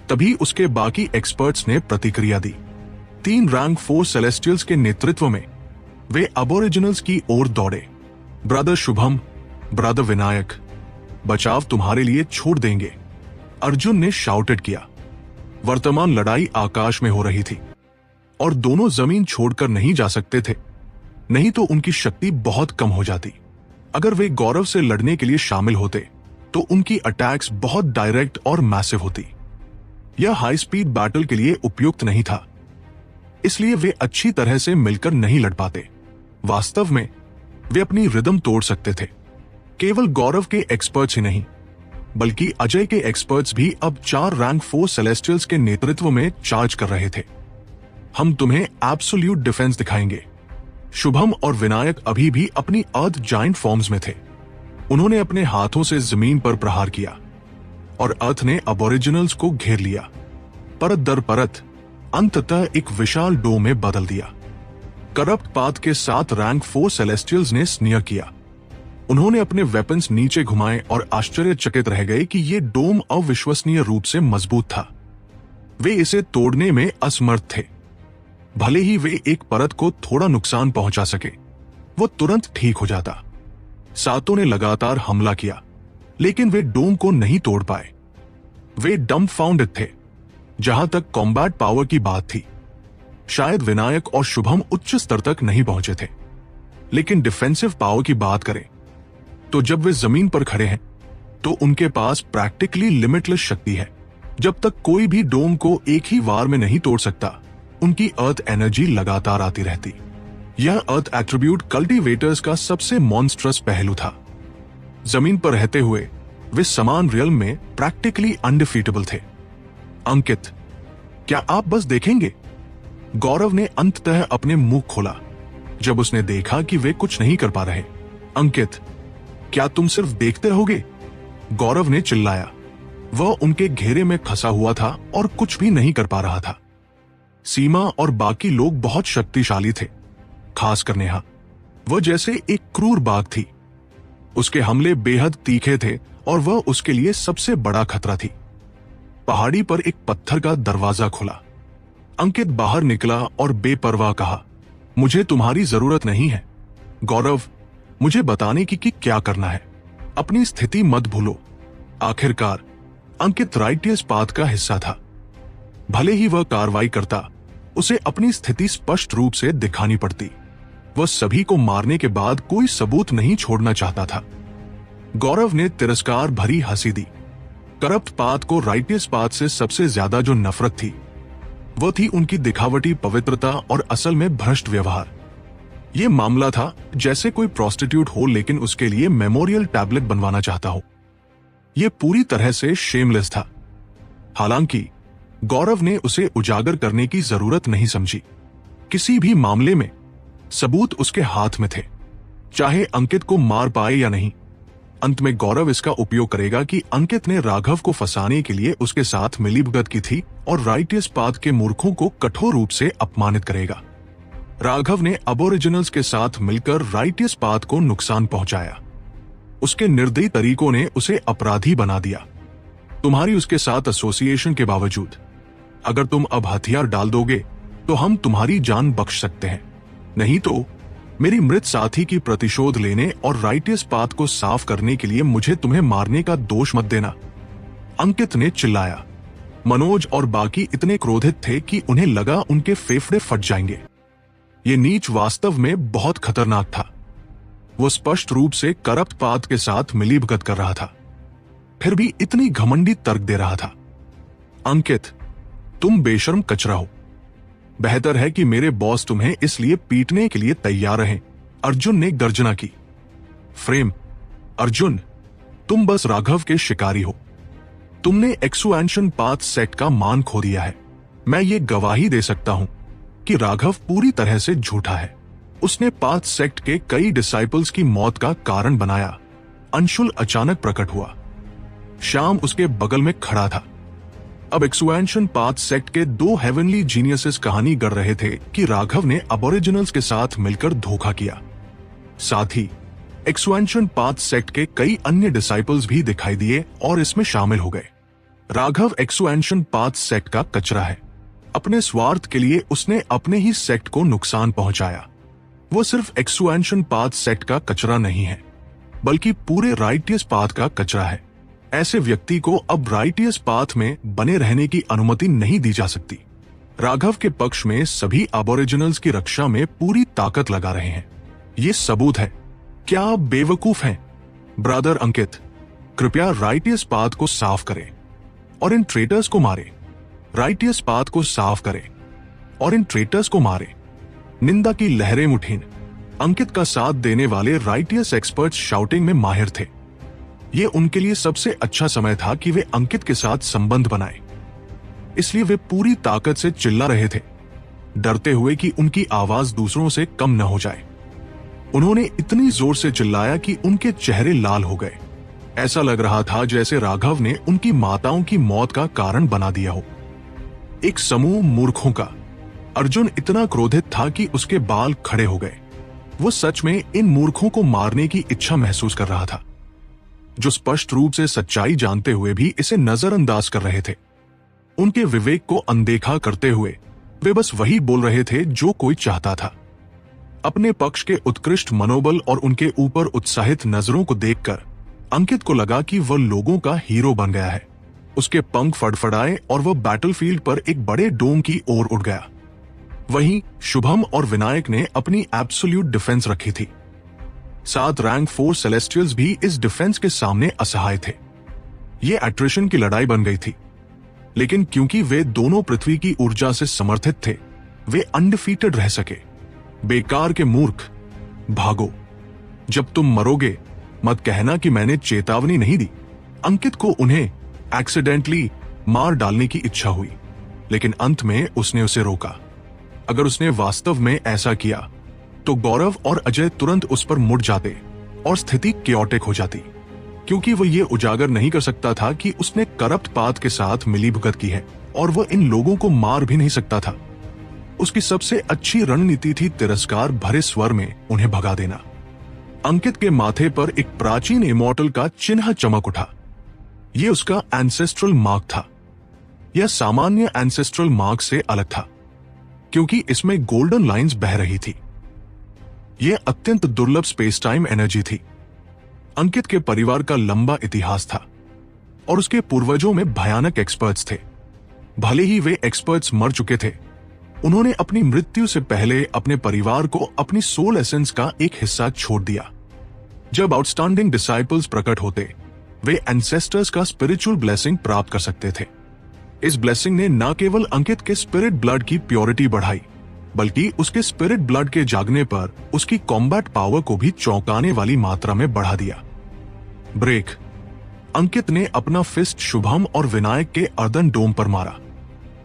तभी उसके बाकी एक्सपर्ट्स ने प्रतिक्रिया दी। 3 रैंक 4 सेलेस्टियल्स के नेतृत्व में वे अबोरिजिनल्स की ओर दौड़े। ब्रदर शुभम, ब्रदर विनायक, बचाव तुम्हारे लिए छोड़ देंगे, अर्जुन ने शाउटेड किया। वर्तमान लड़ाई आकाश में हो रही थी और दोनों जमीन छोड़कर नहीं जा सकते थे, नहीं तो उनकी शक्ति बहुत कम हो जाती। अगर वे गौरव से लड़ने के लिए शामिल होते तो उनकी अटैक्स बहुत डायरेक्ट और मैसिव होती। यह हाई स्पीड बैटल के लिए उपयुक्त नहीं था, इसलिए वे अच्छी तरह से मिलकर नहीं लड़ पाते। वास्तव में वे अपनी रिदम तोड़ सकते थे। केवल गौरव के एक्सपर्ट्स ही नहीं बल्कि अजय के एक्सपर्ट्स भी अब 4 रैंक 4 सेलेस्टियल्स के नेतृत्व में चार्ज कर रहे थे। हम तुम्हें एब्सोल्यूट डिफेंस दिखाएंगे। शुभम और विनायक अभी भी अपनी अर्थ जाइंट फॉर्म्स में थे। उन्होंने अपने हाथों से जमीन पर प्रहार किया और अर्थ ने अबोरिजिनल्स को घेर लिया, परत दर परत, अंततः एक विशाल डोम में बदल दिया। करप्ट पाथ के 7 रैंक 4 सेलेस्टियल्स ने स्नियर किया। उन्होंने अपने वेपन्स नीचे घुमाए और आश्चर्यचकित रह गए कि यह डोम अविश्वसनीय रूप से मजबूत था। वे इसे तोड़ने में असमर्थ थे। भले ही वे एक परत को थोड़ा नुकसान पहुंचा सके, वो तुरंत ठीक हो जाता। सातों ने लगातार हमला किया लेकिन वे डोम को नहीं तोड़ पाए। वे डम्बफाउंडेड थे जहां तक कॉम्बैट पावर की बात थी। शायद विनायक और शुभम उच्च स्तर तक नहीं पहुंचे थे, लेकिन डिफेंसिव पावर की बात करें तो जब वे जमीन पर खड़े हैं तो उनके पास प्रैक्टिकली लिमिटलेस शक्ति है। जब तक कोई भी डोम को एक ही वार में नहीं तोड़ सकता, उनकी अर्थ एनर्जी लगातार आती रहती। यह अर्थ एट्रीब्यूट कल्टीवेटर्स का सबसे मॉन्स्ट्रस पहलू था। जमीन पर रहते हुए वे समान रियल्म में प्रैक्टिकली अनडिफीटेबल थे। अंकित, क्या आप बस देखेंगे? गौरव ने अंततः अपने मुंह खोला जब उसने देखा कि वे कुछ नहीं कर पा रहे। अंकित, क्या तुम सिर्फ देखते रहोगे? गौरव ने चिल्लाया। वह उनके घेरे में फंसा हुआ था और कुछ भी नहीं कर पा रहा था। सीमा और बाकी लोग बहुत शक्तिशाली थे, खासकर नेहा। वह जैसे एक क्रूर बाघ थी। उसके हमले बेहद तीखे थे और वह उसके लिए सबसे बड़ा खतरा थी। पहाड़ी पर एक पत्थर का दरवाजा खुला। अंकित बाहर निकला और बेपरवाह कहा, मुझे तुम्हारी जरूरत नहीं है गौरव, मुझे बताने की कि क्या करना है। अपनी स्थिति मत भूलो। आखिरकार अंकित राइटियस पाथ का हिस्सा था। भले ही वह कार्रवाई करता, उसे अपनी स्थिति स्पष्ट रूप से दिखानी पड़ती। वह सभी को मारने के बाद कोई सबूत नहीं छोड़ना चाहता था। गौरव ने तिरस्कार भरी हंसी दी। करप्ट पाथ को राइटियस पाथ से सबसे ज्यादा जो नफरत थी, वह थी उनकी दिखावटी पवित्रता और असल में भ्रष्ट व्यवहार। यह मामला था जैसे कोई प्रोस्टिट्यूट हो लेकिन उसके लिए मेमोरियल टैबलेट बनवाना चाहता हो। यह पूरी तरह से शेमलेस था। हालांकि गौरव ने उसे उजागर करने की जरूरत नहीं समझी। किसी भी मामले में सबूत उसके हाथ में थे, चाहे अंकित को मार पाए या नहीं। अंत में गौरव इसका उपयोग करेगा कि अंकित ने राघव को फंसाने के लिए उसके साथ मिलीभगत की थी और राइटियस पाथ के मूर्खों को कठोर रूप से अपमानित करेगा। राघव ने अबोरिजिनल्स के साथ मिलकर राइटियस पाथ को नुकसान पहुंचाया। उसके निर्दयी तरीकों ने उसे अपराधी बना दिया। तुम्हारी उसके साथ एसोसिएशन के बावजूद अगर तुम अब हथियार डाल दोगे तो हम तुम्हारी जान बख्श सकते हैं, नहीं तो मेरी मृत साथी की प्रतिशोध लेने और राइटियस पाथ को साफ करने के लिए मुझे तुम्हें मारने का दोष मत देना। अंकित ने चिल्लाया। मनोज और बाकी इतने क्रोधित थे कि उन्हें लगा उनके फेफड़े फट जाएंगे। ये नीच वास्तव में बहुत खतरनाक था। वो स्पष्ट रूप से करप्ट पाथ के साथ मिलीभगत कर रहा था, फिर भी इतनी घमंडी तर्क दे रहा था। अंकित, तुम बेशर्म कचरा हो। बेहतर है कि मेरे बॉस तुम्हें इसलिए पीटने के लिए तैयार रहें, अर्जुन ने गर्जना की। फ्रेम, अर्जुन, तुम बस राघव के शिकारी हो। तुमने एक्सुएंशन पाथ सेक्ट का मान खो दिया है। मैं ये गवाही दे सकता हूं कि राघव पूरी तरह से झूठा है। उसने पाथ सेक्ट के कई डिसाइपल्स की मौत का कारण बनाया। अंशुल अचानक प्रकट हुआ। श्याम उसके बगल में खड़ा था। अब एक्सुएंशन पाथ सेक्ट के दो हेवनली जीनियसेस कहानी गढ़ रहे थे कि राघव ने अबोरिजिनल्स के साथ मिलकर धोखा किया। साथ ही एक्सुएंशन पाथ सेक्ट के कई अन्य डिसाइपल्स भी दिखाई दिए और इसमें शामिल हो गए। राघव एक्सुएंशन पाथ सेक्ट का कचरा है। अपने स्वार्थ के लिए उसने अपने ही सेक्ट को नुकसान पहुंचाया। वो सिर्फ एक्सुएंशन पाथ सेक्ट का कचरा नहीं है, बल्कि पूरे राइटियस पाथ का कचरा है। ऐसे व्यक्ति को अब राइटियस पाथ में बने रहने की अनुमति नहीं दी जा सकती। राघव के पक्ष में सभी अबोरिजिनल्स की रक्षा में पूरी ताकत लगा रहे हैं। ये सबूत है। क्या आप बेवकूफ हैं? ब्रदर अंकित, कृपया राइटियस पाथ को साफ करें और इन ट्रेटर्स को मारे। राइटियस पाथ को साफ करें और इन ट्रेटर्स को मारे। निंदा की लहरें उठीं। अंकित का साथ देने वाले राइटियस एक्सपर्ट्स शाउटिंग में माहिर थे। ये उनके लिए सबसे अच्छा समय था कि वे अंकित के साथ संबंध बनाए, इसलिए वे पूरी ताकत से चिल्ला रहे थे, डरते हुए कि उनकी आवाज दूसरों से कम न हो जाए। उन्होंने इतनी जोर से चिल्लाया कि उनके चेहरे लाल हो गए। ऐसा लग रहा था जैसे राघव ने उनकी माताओं की मौत का कारण बना दिया हो। एक समूह मूर्खों का। अर्जुन इतना क्रोधित था कि उसके बाल खड़े हो गए। वो सच में इन मूर्खों को मारने की इच्छा महसूस कर रहा था, जो स्पष्ट रूप से सच्चाई जानते हुए भी इसे नजरअंदाज कर रहे थे। उनके विवेक को अनदेखा करते हुए वे बस वही बोल रहे थे जो कोई चाहता था। अपने पक्ष के उत्कृष्ट मनोबल और उनके ऊपर उत्साहित नजरों को देखकर अंकित को लगा कि वह लोगों का हीरो बन गया है। उसके पंख फड़फड़ाए और वह बैटलफील्ड पर एक बड़े डोम की ओर उड़ गया। वहीं शुभम और विनायक ने अपनी एब्सोल्यूट डिफेंस रखी थी। 7 रैंक 4 सेलेस्टियल्स भी इस डिफेंस के सामने असहाय थे। ये एट्रिशन की लड़ाई बन गई थी, लेकिन क्योंकि वे दोनों पृथ्वी की ऊर्जा से समर्थित थे, वे अनडिफीटेड रह सके। बेकार के मूर्ख, भागो। जब तुम मरोगे मत कहना कि मैंने चेतावनी नहीं दी। अंकित को उन्हें एक्सीडेंटली मार डालने की इच्छा हुई, लेकिन अंत में उसने उसे रोका। अगर उसने वास्तव में ऐसा किया तो गौरव और अजय तुरंत उस पर मुड़ जाते और स्थिति केओटिक हो जाती, क्योंकि वह ये उजागर नहीं कर सकता था कि उसने करप्ट पाथ के साथ मिलीभगत की है और वह इन लोगों को मार भी नहीं सकता था। उसकी सबसे अच्छी रणनीति थी तिरस्कार भरे स्वर में उन्हें भगा देना। अंकित के माथे पर एक प्राचीन इमॉर्टल का चिन्ह चमक उठा। यह उसका एंसेस्ट्रल मार्क था। यह सामान्य एंसेस्ट्रल मार्क से अलग था, क्योंकि इसमें गोल्डन लाइंस बह रही थी। यह अत्यंत दुर्लभ स्पेस टाइम एनर्जी थी। अंकित के परिवार का लंबा इतिहास था और उसके पूर्वजों में भयानक एक्सपर्ट्स थे। भले ही वे एक्सपर्ट्स मर चुके थे, उन्होंने अपनी मृत्यु से पहले अपने परिवार को अपनी सोल एसेंस का एक हिस्सा छोड़ दिया। जब आउटस्टैंडिंग डिसाइपल्स प्रकट होते, वे एंसेस्टर्स का स्पिरिचुअल ब्लेसिंग प्राप्त कर सकते थे। इस ब्लेसिंग ने न केवल अंकित के स्पिरिट ब्लड की प्योरिटी बढ़ाई, बल्कि उसके स्पिरिट ब्लड के जागने पर उसकी कॉम्बैट पावर को भी चौंकाने वाली मात्रा में बढ़ा दिया। ब्रेक। अंकित ने अपना फिस्ट शुभम और विनायक के अर्दन डोम पर मारा।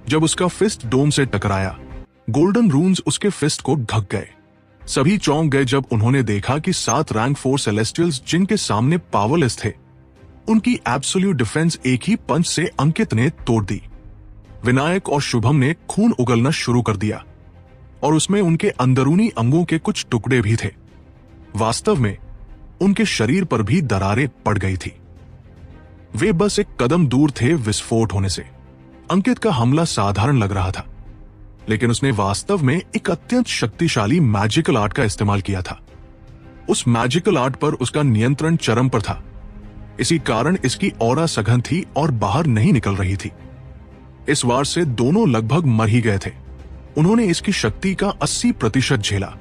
जब उसका फिस्ट डोम से टकराया, गोल्डन रून्स उसके फिस्ट को ढक गए। सभी चौंक गए जब उन्होंने देखा कि 7 रैंक 4 सेलेस्टियल्स जिनके सामने पावरलेस थे, उनकी एब्सोल्यूट डिफेंस एक ही पंच से अंकित ने तोड़ दी। विनायक और शुभम ने खून उगलना शुरू कर दिया और उसमें उनके अंदरूनी अंगों के कुछ टुकड़े भी थे। वास्तव में उनके शरीर पर भी दरारें पड़ गई थी। वे बस एक कदम दूर थे विस्फोट होने से। अंकित का हमला साधारण लग रहा था, लेकिन उसने वास्तव में एक अत्यंत शक्तिशाली मैजिकल आर्ट का इस्तेमाल किया था। उस मैजिकल आर्ट पर उसका नियंत्रण चरम पर था। इसी कारण इसकी ऑरा सघन थी और बाहर नहीं निकल रही थी। इस वार से दोनों लगभग मर ही गए थे। उन्होंने इसकी शक्ति का 80% झेला,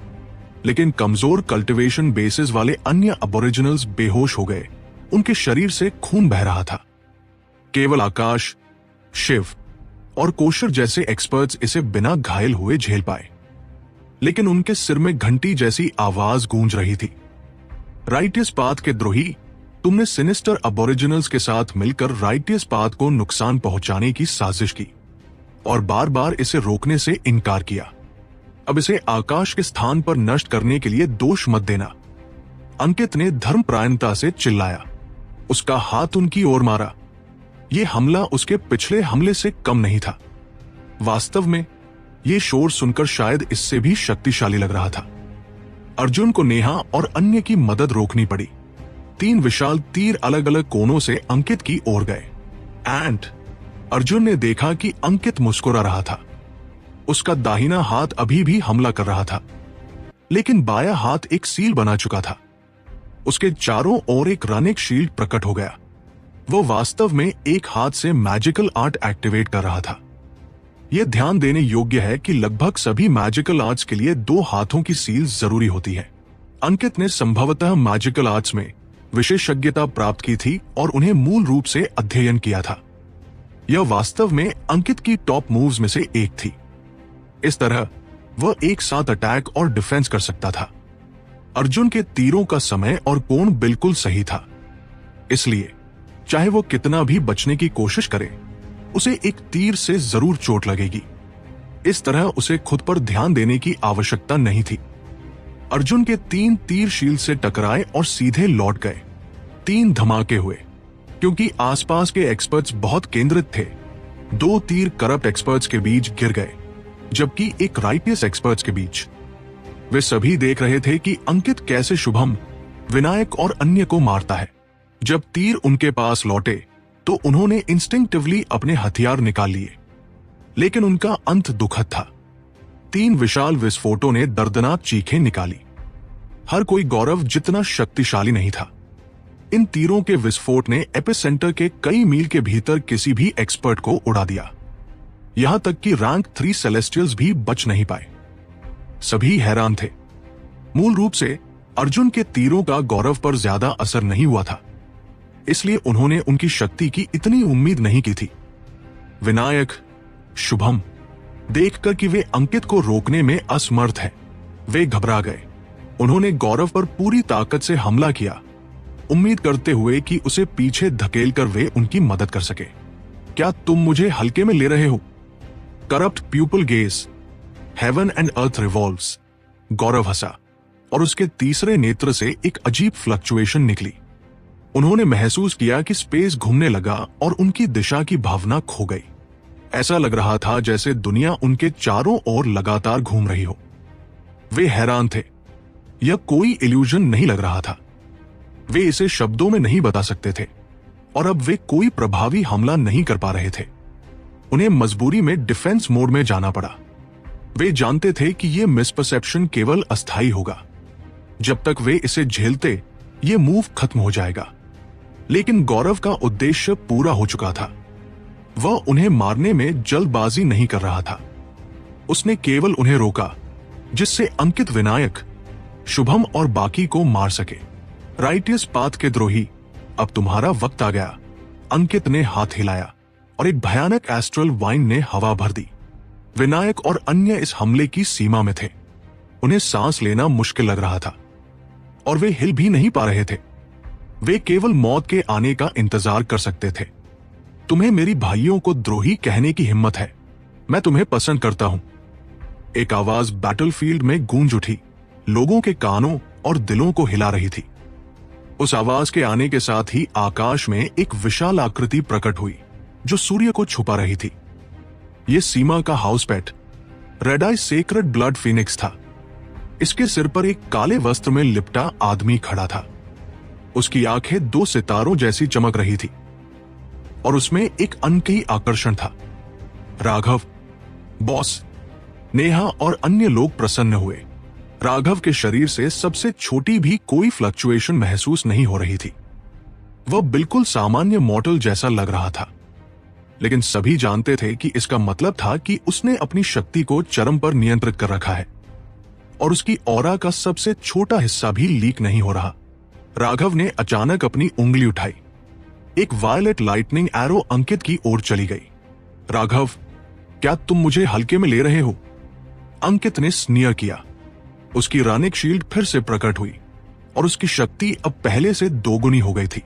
लेकिन कमजोर कल्टीवेशन बेसिस वाले अन्य अबोरिजिनल्स बेहोश हो गए। उनके शरीर से खून बह रहा था। केवल आकाश, शिव और कोशर जैसे एक्सपर्ट्स इसे बिना घायल हुए झेल पाए, लेकिन उनके सिर में घंटी जैसी आवाज गूंज रही थी। राइटियस पाथ के द्रोही, तुमने सिनिस्टर अबोरिजिनल्स के साथ मिलकर राइटियस पाथ को नुकसान पहुंचाने की साजिश की और बार बार इसे रोकने से इनकार किया। अब इसे आकाश के स्थान पर नष्ट करने के लिए दोष मत देना। अंकित ने धर्मपरायणता से चिल्लाया। उसका हाथ उनकी ओर मारा। यह हमला उसके पिछले हमले से कम नहीं था। वास्तव में यह शोर सुनकर शायद इससे भी शक्तिशाली लग रहा था। अर्जुन को नेहा और अन्य की मदद रोकनी पड़ी। 3 विशाल तीर अलग अलग कोनों से अंकित की ओर गए। एंड अर्जुन ने देखा कि अंकित मुस्कुरा रहा था। उसका दाहिना हाथ अभी भी हमला कर रहा था, लेकिन बायां हाथ एक सील बना चुका था। उसके चारों ओर एक रनिक शील्ड प्रकट हो गया। वो वास्तव में एक हाथ से मैजिकल आर्ट एक्टिवेट कर रहा था। यह ध्यान देने योग्य है कि लगभग सभी मैजिकल आर्ट्स के लिए 2 हाथों की सील जरूरी होती है। अंकित ने संभवतः मैजिकल आर्ट्स में विशेषज्ञता प्राप्त की थी और उन्हें मूल रूप से अध्ययन किया था। यह वास्तव में अंकित की टॉप मूव्स में से एक थी। इस तरह वह एक साथ अटैक और डिफेंस कर सकता था। अर्जुन के तीरों का समय और कोण बिल्कुल सही था, इसलिए चाहे वो कितना भी बचने की कोशिश करे, उसे एक तीर से जरूर चोट लगेगी। इस तरह उसे खुद पर ध्यान देने की आवश्यकता नहीं थी। अर्जुन के 3 तीर शील्ड से टकराए और सीधे लौट गए। 3 धमाके हुए क्योंकि आसपास के एक्सपर्ट्स बहुत केंद्रित थे। 2 तीर करप्ट एक्सपर्ट्स के बीच गिर गए, जबकि एक राइटियस एक्सपर्ट्स के बीच। वे सभी देख रहे थे कि अंकित कैसे शुभम, विनायक और अन्य को मारता है। जब तीर उनके पास लौटे तो उन्होंने इंस्टिंक्टिवली अपने हथियार निकाल लिए, लेकिन उनका अंत दुखद था। 3 विशाल विस्फोटों ने दर्दनाक चीखें निकाली। हर कोई गौरव जितना शक्तिशाली नहीं था। इन तीरों के विस्फोट ने एपिसेंटर के कई मील के भीतर किसी भी एक्सपर्ट को उड़ा दिया। यहां तक कि रैंक 3 सेलेस्टियल्स भी बच नहीं पाए। सभी हैरान थे। मूल रूप से अर्जुन के तीरों का गौरव पर ज्यादा असर नहीं हुआ था, इसलिए उन्होंने उनकी शक्ति की इतनी उम्मीद नहीं की थी। विनायक, शुभम देखकर कि वे अंकित को रोकने में असमर्थ हैं, वे घबरा गए। उन्होंने गौरव पर पूरी ताकत से हमला किया, उम्मीद करते हुए कि उसे पीछे धकेलकर वे उनकी मदद कर सके। क्या तुम मुझे हल्के में ले रहे हो? Corrupt people gaze, heaven and earth revolves. Gaurav हंसा और उसके तीसरे नेत्र से एक अजीब फ्लक्चुएशन निकली। उन्होंने महसूस किया कि स्पेस घूमने लगा और उनकी दिशा की भावना खो गई। ऐसा लग रहा था जैसे दुनिया उनके चारों ओर लगातार घूम रही हो। वे हैरान थे। यह कोई इल्यूजन नहीं लग रहा था। वे इसे शब्दों में नहीं बता सकते थे और अब वे कोई प्रभावी हमला नहीं कर पा रहे थे। उन्हें मजबूरी में डिफेंस मोड में जाना पड़ा। वे जानते थे कि यह मिसपरसेप्शन केवल अस्थायी होगा, जब तक वे इसे झेलते ये मूव खत्म हो जाएगा। लेकिन गौरव का उद्देश्य पूरा हो चुका था। वह उन्हें मारने में जल्दबाजी नहीं कर रहा था। उसने केवल उन्हें रोका जिससे अंकित, विनायक, शुभम और बाकी को मार सके। राइटियस पाथ के द्रोही, अब तुम्हारा वक्त आ गया। अंकित ने हाथ हिलाया और एक भयानक एस्ट्रल वाइन ने हवा भर दी। विनायक और अन्य इस हमले की सीमा में थे। उन्हें सांस लेना मुश्किल लग रहा था और वे हिल भी नहीं पा रहे थे। वे केवल मौत के आने का इंतजार कर सकते थे। तुम्हें मेरी भाइयों को द्रोही कहने की हिम्मत है? मैं तुम्हें पसंद करता हूं। एक आवाज बैटलफील्ड में गूंज उठी, लोगों के कानों और दिलों को हिला रही थी। उस आवाज के आने के साथ ही आकाश में एक विशाल आकृति प्रकट हुई जो सूर्य को छुपा रही थी। यह सीमा का हाउस पेट रेड आई सेक्रेड ब्लड फिनिक्स था। इसके सिर पर एक काले वस्त्र में लिपटा आदमी खड़ा था। उसकी आंखें 2 सितारों जैसी चमक रही थी और उसमें एक अनकही आकर्षण था। राघव, बॉस, नेहा और अन्य लोग प्रसन्न हुए। राघव के शरीर से सबसे छोटी भी कोई फ्लक्चुएशन महसूस नहीं हो रही थी। वह बिल्कुल सामान्य मॉर्टल जैसा लग रहा था। लेकिन सभी जानते थे कि इसका मतलब था कि उसने अपनी शक्ति को चरम पर नियंत्रित कर रखा है और उसकी ऑरा का सबसे छोटा हिस्सा भी लीक नहीं हो रहा। राघव ने अचानक अपनी उंगली उठाई। एक वायलेट लाइटनिंग एरो अंकित की ओर चली गई। राघव, क्या तुम मुझे हल्के में ले रहे हो? अंकित ने स्नीयर किया। उसकी रानिक शील्ड फिर से प्रकट हुई और उसकी शक्ति अब पहले से 2 गुनी हो गई थी।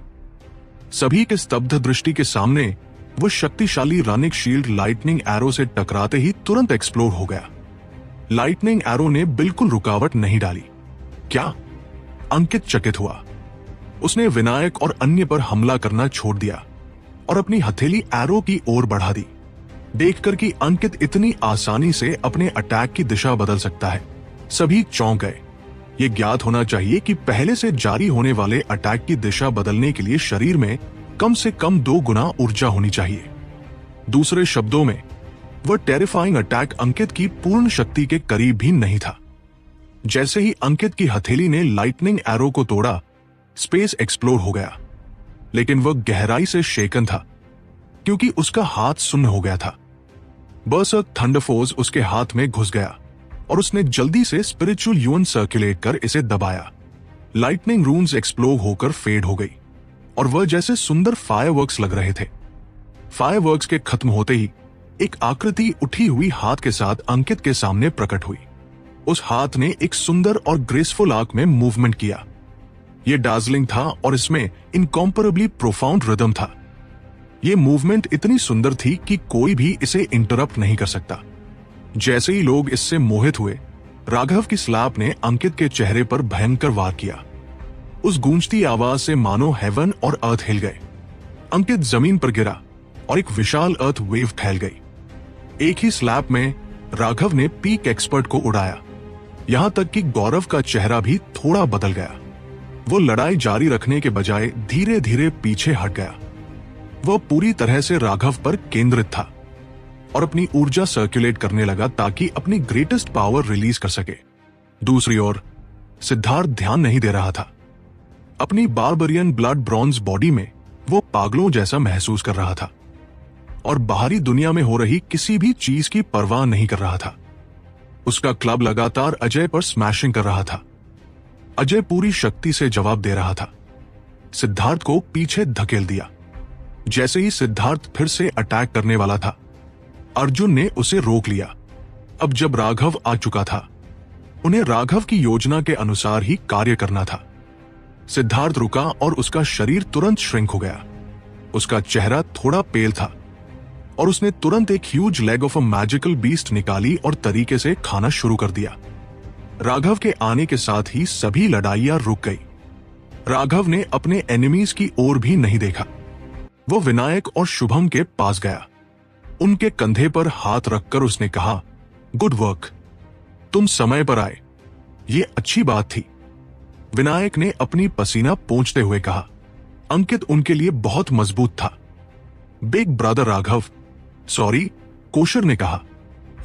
सभी के स्तब्ध दृष्टि के सामने वो शक्तिशाली रानिक शील्ड लाइटनिंग एरो से टकराते ही तुरंत एक्सप्लोड हो गया। लाइटनिंग एरो ने बिल्कुल रुकावट नहीं डाली। क्या? अंकित चकित हुआ। उसने विनायक और अन्य पर हमला करना छोड़ दिया और अपनी हथेली एरो की ओर बढ़ा दी, देखकर कि अंकित इतनी आसानी से अपने अटैक की दिशा बदल सकता है। सभी चौंक गए। ये ज्ञात होना चाहिए कि पहले से जारी होने वाले अटैक की दिशा बदलने के लिए शरीर में कम से कम 2 गुना ऊर्जा होनी चाहिए। दूसरे शब्दों में, वह टेरिफाइंग अटैक अंकित की पूर्ण शक्ति के करीब भी नहीं था। जैसे ही अंकित की हथेली ने लाइटनिंग एरो को तोड़ा, स्पेस एक्सप्लोड हो गया। लेकिन वह गहराई से शेकन था क्योंकि उसका हाथ सुन्न हो गया था। बर्सर्क थंडरफोर्स उसके हाथ में घुस गया और उसने जल्दी से स्पिरिचुअल यून सर्कुलेट कर इसे दबाया। लाइटनिंग रून्स एक्सप्लोड होकर फेड हो गई और वह जैसे सुंदर फायरवर्क्स लग रहे थे। फायरवर्क्स के खत्म होते ही एक आकृति उठी हुई हाथ के साथ अंकित के सामने प्रकट हुई। उस हाथ ने एक सुंदर और ग्रेसफुल आर्क में मूवमेंट किया। यह डार्जलिंग था और इसमें इनकॉम्परेबली प्रोफाउंड रिदम था। यह मूवमेंट इतनी सुंदर थी कि कोई भी इसे इंटरप्ट नहीं कर सकता। जैसे ही लोग इससे मोहित हुए, राघव की स्लैप ने अंकित के चेहरे पर भयंकर वार किया। उस गूंजती आवाज से मानो हेवन और अर्थ हिल गए। अंकित जमीन पर गिरा और एक विशाल अर्थ वेव फैल गई। एक ही स्लैप में राघव ने पीक एक्सपर्ट को उड़ाया, यहां तक कि गौरव का चेहरा भी थोड़ा बदल गया। वो लड़ाई जारी रखने के बजाय धीरे धीरे पीछे हट गया। वह पूरी तरह से राघव पर केंद्रित था और अपनी ऊर्जा सर्कुलेट करने लगा ताकि अपनी ग्रेटेस्ट पावर रिलीज कर सके। दूसरी ओर सिद्धार्थ ध्यान नहीं दे रहा था। अपनी बार्बरियन ब्लड ब्रॉन्ज बॉडी में वो पागलों जैसा महसूस कर रहा था और बाहरी दुनिया में हो रही किसी भी चीज की परवाह नहीं कर रहा था। उसका क्लब लगातार अजय पर स्मैशिंग कर रहा था। अजय पूरी शक्ति से जवाब दे रहा था। सिद्धार्थ को पीछे धकेल दिया। जैसे ही सिद्धार्थ फिर से अटैक करने वाला था, अर्जुन ने उसे रोक लिया। अब जब राघव आ चुका था, उन्हें राघव की योजना के अनुसार ही कार्य करना था। सिद्धार्थ रुका और उसका शरीर तुरंत श्रिंक हो गया। उसका चेहरा थोड़ा पेल था और उसने तुरंत एक huge leg of a magical beast निकाली और तरीके से खाना शुरू कर दिया। राघव के आने के साथ ही सभी लड़ाइयां रुक गई। राघव ने अपने एनिमीज की ओर भी नहीं देखा। वो विनायक और शुभम के पास गया। उनके कंधे पर हाथ रखकर उसने कहा, गुड वर्क, तुम समय पर आए, ये अच्छी बात थी। विनायक ने अपनी पसीना पोंछते हुए कहा। अंकित उनके लिए बहुत मजबूत था। Big brother Raghav, sorry, kosher ने कहा।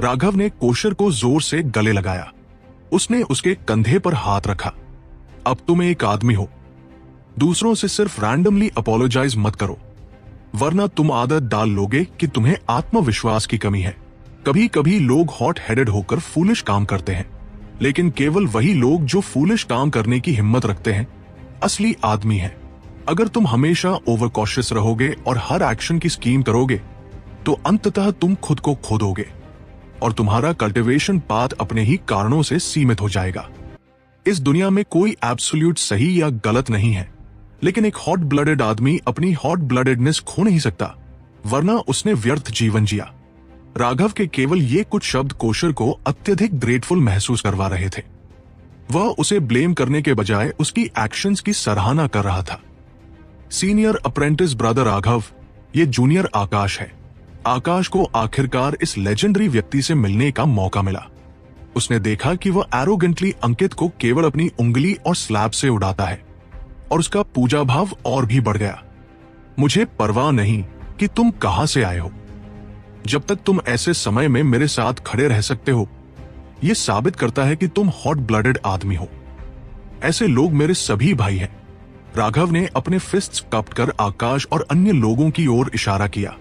राघव ने कोशर को जोर से गले लगाया। उसने उसके कंधे पर हाथ रखा। अब तुम एक आदमी हो। दूसरों से सिर्फ रैंडमली अपोलोजाइज मत करो, वरना तुम आदत डाल लोगे कि तुम्हें आत्मविश्वास की कमी है। कभी कभी लोग हॉट हेडेड होकर फूलिश काम करते हैं, लेकिन केवल वही लोग जो फूलिश काम करने की हिम्मत रखते हैं असली आदमी हैं। अगर तुम हमेशा ओवर कॉशियस रहोगे और हर एक्शन की स्कीम करोगे तो अंततः तुम खुद को खो दोगे और तुम्हारा कल्टीवेशन पाथ अपने ही कारणों से सीमित हो जाएगा। इस दुनिया में कोई एब्सोल्यूट सही या गलत नहीं है, लेकिन एक हॉट ब्लडेड आदमी अपनी हॉट ब्लडेडनेस खो नहीं सकता, वरना उसने व्यर्थ जीवन जिया। राघव के केवल ये कुछ शब्द कोशर को अत्यधिक ग्रेटफुल महसूस करवा रहे थे। वह उसे ब्लेम करने के बजाय उसकी एक्शंस की सराहना कर रहा था। सीनियर अप्रेंटिस ब्रदर राघव, ये जूनियर आकाश है। आकाश को आखिरकार इस लेजेंडरी व्यक्ति से मिलने का मौका मिला। उसने देखा कि वह एरोगेंटली अंकित को केवल अपनी उंगली और स्लैब से उड़ाता है, और उसका पूजा भाव और भी बढ़ गया। मुझे परवाह नहीं कि तुम कहां से आए हो, जब तक तुम ऐसे समय में मेरे साथ खड़े रह सकते हो, यह साबित करता है कि तुम हॉट ब्लडेड आदमी हो। ऐसे लोग मेरे सभी भाई हैं। राघव ने अपने फिस्ट्स कप कर आकाश और अन्य लोगों की ओर इशारा किया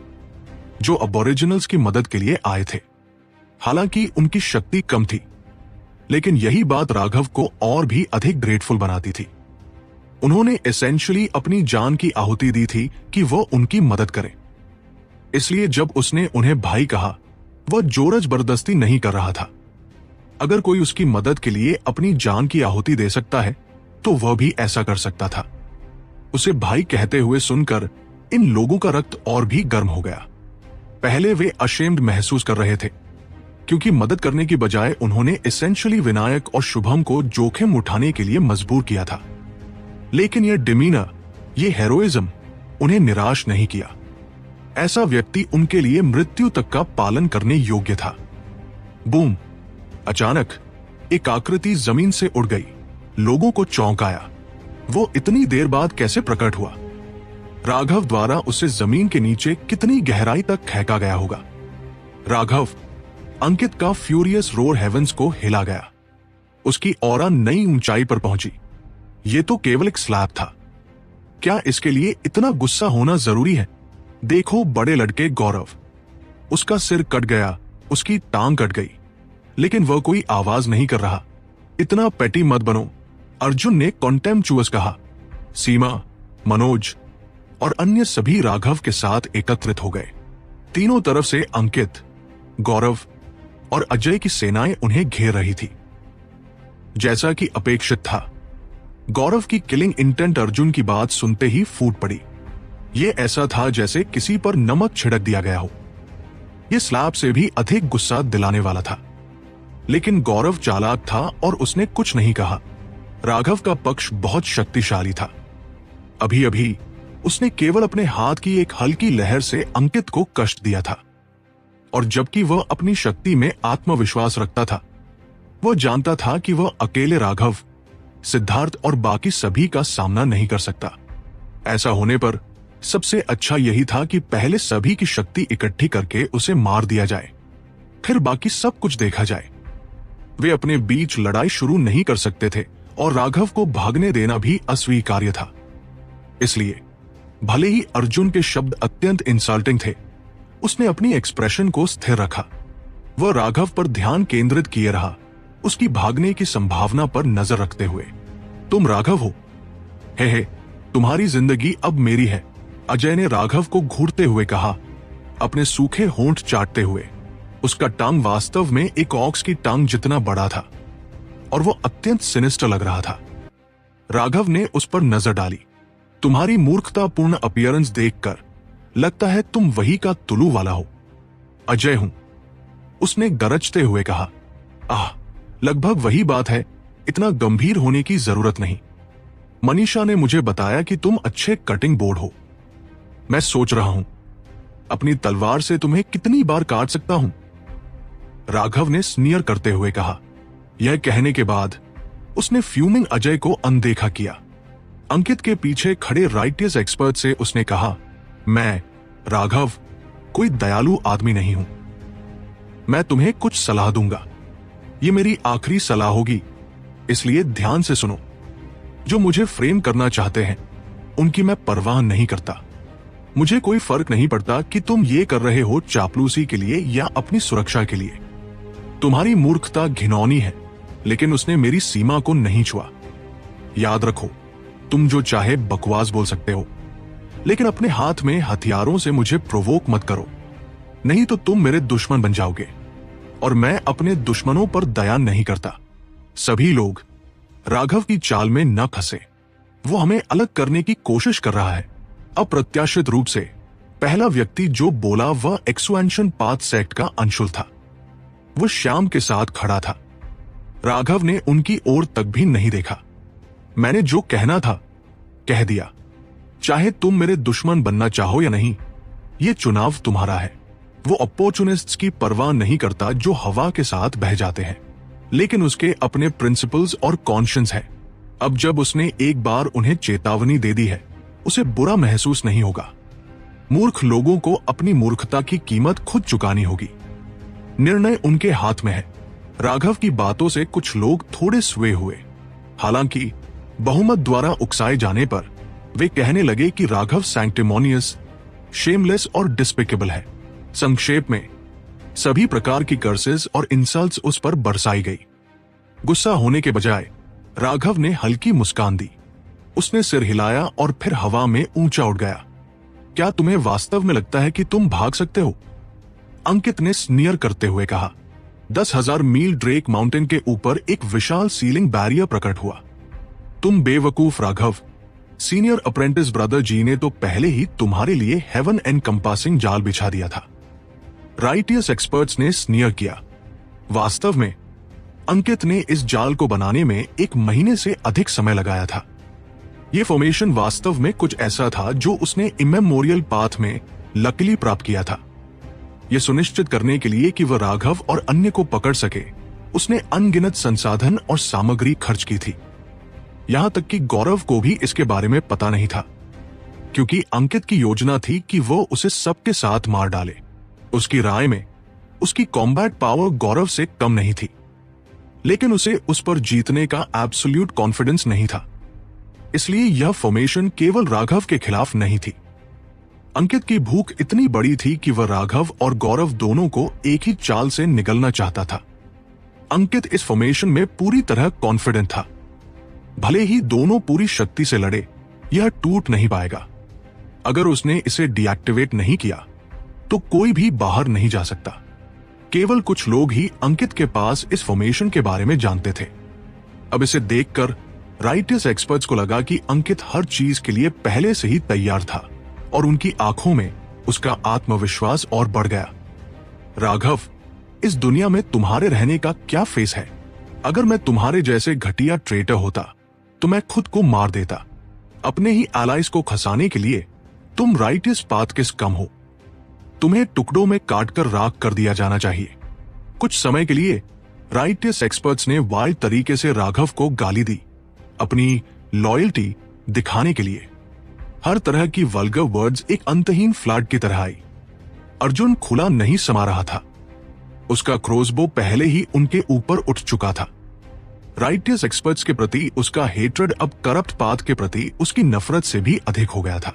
जो अबोरिजिनल्स की मदद के लिए आए थे। हालांकि उनकी शक्ति कम थी, लेकिन यही बात राघव को और भी अधिक ग्रेटफुल बनाती थी। उन्होंने एसेंशियली अपनी जान की आहुति दी थी कि वह उनकी मदद करें। इसलिए जब उसने उन्हें भाई कहा, वह जोर जबरदस्ती नहीं कर रहा था। अगर कोई उसकी मदद के लिए अपनी जान की आहुति दे सकता है तो वह भी ऐसा कर सकता था। उसे भाई कहते हुए सुनकर इन लोगों का रक्त और भी गर्म हो गया। पहले वे अशेम्ड महसूस कर रहे थे, क्योंकि मदद करने की बजाय उन्होंने एसेंशियली विनायक और शुभम को जोखिम उठाने के लिए मजबूर किया था। लेकिन यह डिमीनर, यह हेरोइज्म उन्हें निराश नहीं किया। ऐसा व्यक्ति उनके लिए मृत्यु तक का पालन करने योग्य था। बूम! अचानक एक आकृति जमीन से उड़ गई, लोगों को चौंकाया। वो इतनी देर बाद कैसे प्रकट हुआ? राघव द्वारा उसे जमीन के नीचे कितनी गहराई तक फेंका गया होगा? राघव, अंकित का फ्यूरियस रोर हेवेंस को हिला गया। उसकी ऑरा नई ऊंचाई पर पहुंची। यह तो केवल एक स्लैब था। क्या इसके लिए इतना गुस्सा होना जरूरी है? देखो बड़े लड़के गौरव, उसका सिर कट गया, उसकी टांग कट गई, लेकिन वह कोई आवाज नहीं कर रहा। इतना पेटी मत बनो, अर्जुन ने कॉन्टेम्पचुअस कहा। सीमा, मनोज और अन्य सभी राघव के साथ एकत्रित हो गए। तीनों तरफ से अंकित, गौरव और अजय की सेनाएं उन्हें घेर रही थी। जैसा कि अपेक्षित था, गौरव की किलिंग इंटेंट अर्जुन की बात सुनते ही फूट पड़ी। यह ऐसा था जैसे किसी पर नमक छिड़क दिया गया हो। यह स्लैब से भी अधिक गुस्सा दिलाने वाला था। लेकिन गौरव चालाक था और उसने कुछ नहीं कहा। राघव का पक्ष बहुत शक्तिशाली था। अभी अभी उसने केवल अपने हाथ की एक हल्की लहर से अंकित को कष्ट दिया था, और जबकि वह अपनी शक्ति में आत्मविश्वास रखता था, वह जानता था कि वह अकेले राघव, सिद्धार्थ और बाकी सभी का सामना नहीं कर सकता। ऐसा होने पर सबसे अच्छा यही था कि पहले सभी की शक्ति इकट्ठी करके उसे मार दिया जाए, फिर बाकी सब कुछ देखा जाए। वे अपने बीच लड़ाई शुरू नहीं कर सकते थे और राघव को भागने देना भी अस्वीकार्य था। इसलिए भले ही अर्जुन के शब्द अत्यंत इंसल्टिंग थे, उसने अपनी एक्सप्रेशन को स्थिर रखा। वह राघव पर ध्यान केंद्रित किए रहा, उसकी भागने की संभावना पर नजर रखते हुए। तुम राघव हो, हे तुम्हारी जिंदगी अब मेरी है, अजय ने राघव को घूरते हुए कहा, अपने सूखे होंठ चाटते हुए। उसका टांग वास्तव में एक ऑक्स की टांग जितना बड़ा था और वो अत्यंत सिनिस्टर लग रहा था। राघव ने उस पर नजर डाली। तुम्हारी मूर्खतापूर्ण अपीयरेंस देखकर लगता है तुम वही का तुलू वाला हो। अजय हूं, उसने गरजते हुए कहा। आह, लगभग वही बात है, इतना गंभीर होने की जरूरत नहीं। मनीषा ने मुझे बताया कि तुम अच्छे कटिंग बोर्ड हो। मैं सोच रहा हूं अपनी तलवार से तुम्हें कितनी बार काट सकता हूं, राघव ने स्नीयर करते हुए कहा। यह कहने के बाद उसने फ्यूमिंग अजय को अनदेखा किया। अंकित के पीछे खड़े राइटियस एक्सपर्ट से उसने कहा, मैं राघव कोई दयालु आदमी नहीं हूं। मैं तुम्हें कुछ सलाह दूंगा। ये मेरी आखिरी सलाह होगी, इसलिए ध्यान से सुनो। जो मुझे फ्रेम करना चाहते हैं उनकी मैं परवाह नहीं करता। मुझे कोई फर्क नहीं पड़ता कि तुम ये कर रहे हो चापलूसी के लिए या अपनी सुरक्षा के लिए। तुम्हारी मूर्खता घिनौनी है, लेकिन उसने मेरी सीमा को नहीं छुआ। याद रखो, तुम जो चाहे बकवास बोल सकते हो, लेकिन अपने हाथ में हथियारों से मुझे प्रोवोक मत करो, नहीं तो तुम मेरे दुश्मन बन जाओगे। और मैं अपने दुश्मनों पर दया नहीं करता। सभी लोग राघव की चाल में न फंसे। वो हमें अलग करने की कोशिश कर रहा है। अप्रत्याशित रूप से पहला व्यक्ति जो बोला वह एक्सपेंशन पाथ सेक्ट का अंशुल था। वो श्याम के साथ खड़ा था। राघव ने उनकी ओर तक भी नहीं देखा। मैंने जो कहना था कह दिया। चाहे तुम मेरे दुश्मन बनना चाहो या नहीं, ये चुनाव तुम्हारा है। वो अपॉर्चुनिस्ट्स की परवाह नहीं करता जो हवा के साथ बह जाते हैं, लेकिन उसके अपने प्रिंसिपल्स और कॉन्शियंस है। अब जब उसने एक बार उन्हें चेतावनी दे दी है, उसे बुरा महसूस नहीं होगा। मूर्ख लोगों को अपनी मूर्खता की कीमत खुद चुकानी होगी। निर्णय उनके हाथ में है। राघव की बातों से कुछ लोग थोड़े स्वे हुए। हालांकि बहुमत द्वारा उकसाए जाने पर वे कहने लगे कि राघव सैंक्टिमोनियस, शेमलेस और डिस्पिकेबल है। संक्षेप में सभी प्रकार की कर्सेस और इंसल्ट्स उस पर बरसाई गई। गुस्सा होने के बजाय राघव ने हल्की मुस्कान दी। उसने सिर हिलाया और फिर हवा में ऊंचा उड़ गया। क्या तुम्हें वास्तव में लगता है कि तुम भाग सकते हो? अंकित ने स्नीयर करते हुए कहा। 10,000 मील ड्रेक माउंटेन के ऊपर एक विशाल सीलिंग बैरियर प्रकट हुआ। तुम बेवकूफ राघव, सीनियर अप्रेंटिस ब्रदर जी ने तो पहले ही तुम्हारे लिए हेवन एनकंपासिंग जाल बिछा दिया था। राइटियस एक्सपर्ट्स ने स्नीयर किया। वास्तव में अंकित ने इस जाल को बनाने में 1 महीने से अधिक समय लगाया था। यह फॉर्मेशन वास्तव में कुछ ऐसा था जो उसने इमेमोरियल पाथ में लकीली प्राप्त किया था। यह सुनिश्चित करने के लिए कि वह राघव और अन्य को पकड़ सके, उसने अनगिनत संसाधन और सामग्री खर्च की थी। यहां तक कि गौरव को भी इसके बारे में पता नहीं था, क्योंकि अंकित की योजना थी कि वो उसे सबके साथ मार डाले। उसकी राय में उसकी कॉम्बैट पावर गौरव से कम नहीं थी, लेकिन उसे उस पर जीतने का एब्सोल्यूट कॉन्फिडेंस नहीं था। इसलिए यह फॉर्मेशन केवल राघव के खिलाफ नहीं थी। अंकित की भूख इतनी बड़ी थी कि वह राघव और गौरव दोनों को एक ही चाल से निगलना चाहता था। अंकित इस फॉर्मेशन में पूरी तरह कॉन्फिडेंट था। भले ही दोनों पूरी शक्ति से लड़े, यह टूट नहीं पाएगा। अगर उसने इसे डीएक्टिवेट नहीं किया तो कोई भी बाहर नहीं जा सकता। केवल कुछ लोग ही अंकित के पास इस फॉर्मेशन के बारे में जानते थे। अब इसे देखकर राइटियस एक्सपर्ट्स को लगा कि अंकित हर चीज के लिए पहले से ही तैयार था, और उनकी आंखों में उसका आत्मविश्वास और बढ़ गया। राघव, इस दुनिया में तुम्हारे रहने का क्या फेस है? अगर मैं तुम्हारे जैसे घटिया ट्रेटर होता तो मैं खुद को मार देता। अपने ही एलाइज को खसाने के लिए तुम राइटियस पाथ किस कम हो। तुम्हें टुकड़ों में काटकर राख कर दिया जाना चाहिए। कुछ समय के लिए राइटियस एक्सपर्ट्स ने वाइल्ड तरीके से राघव को गाली दी, अपनी लॉयल्टी दिखाने के लिए। हर तरह की वल्गर वर्ड्स एक अंतहीन फ्लड की तरह आई। अर्जुन खुला नहीं समा रहा था। उसका क्रोसबो पहले ही उनके ऊपर उठ चुका था। राइटियस एक्सपर्ट्स के प्रति उसका हेट्रेड अब करप्ट पाथ के प्रति उसकी नफरत से भी अधिक हो गया था।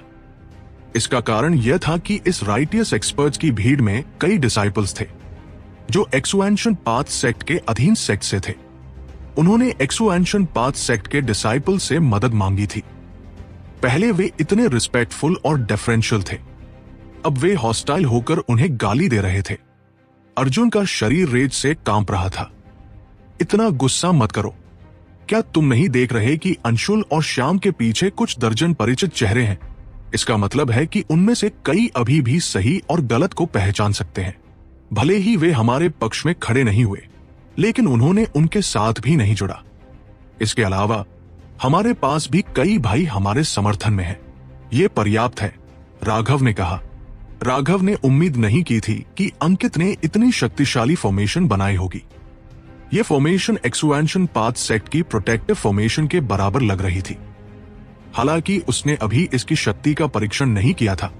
इसका कारण यह था कि इस राइटियस एक्सपर्ट्स की भीड़ में कई डिसाइपल्स थे जो एक्सपेंशन पाथ सेक्ट के अधीन सेक्ट से थे। उन्होंने एक्सपेंशन पाथ सेक्ट के डिसाइपल से मदद मांगी थी। पहले वे इतने रिस्पेक्टफुल और डेफरेंशियल थे, अब वे हॉस्टाइल होकर उन्हें गाली दे रहे थे। अर्जुन का शरीर रेज से कांप रहा था। इतना गुस्सा मत करो। क्या तुम नहीं देख रहे कि अंशुल और श्याम के पीछे कुछ दर्जन परिचित चेहरे हैं? इसका मतलब है कि उनमें से कई अभी भी सही और गलत को पहचान सकते हैं। भले ही वे हमारे पक्ष में खड़े नहीं हुए, लेकिन उन्होंने उनके साथ भी नहीं जुड़ा। इसके अलावा हमारे पास भी कई भाई हमारे समर्थन में हैं। ये पर्याप्त है, राघव ने कहा। राघव ने उम्मीद नहीं की थी कि अंकित ने इतनी शक्तिशाली फॉर्मेशन बनाई होगी। यह फॉर्मेशन एक्सपेंशन पाथ सेक्ट की प्रोटेक्टिव फॉर्मेशन के बराबर लग रही थी। हालांकि उसने अभी इसकी शक्ति का परीक्षण नहीं किया था।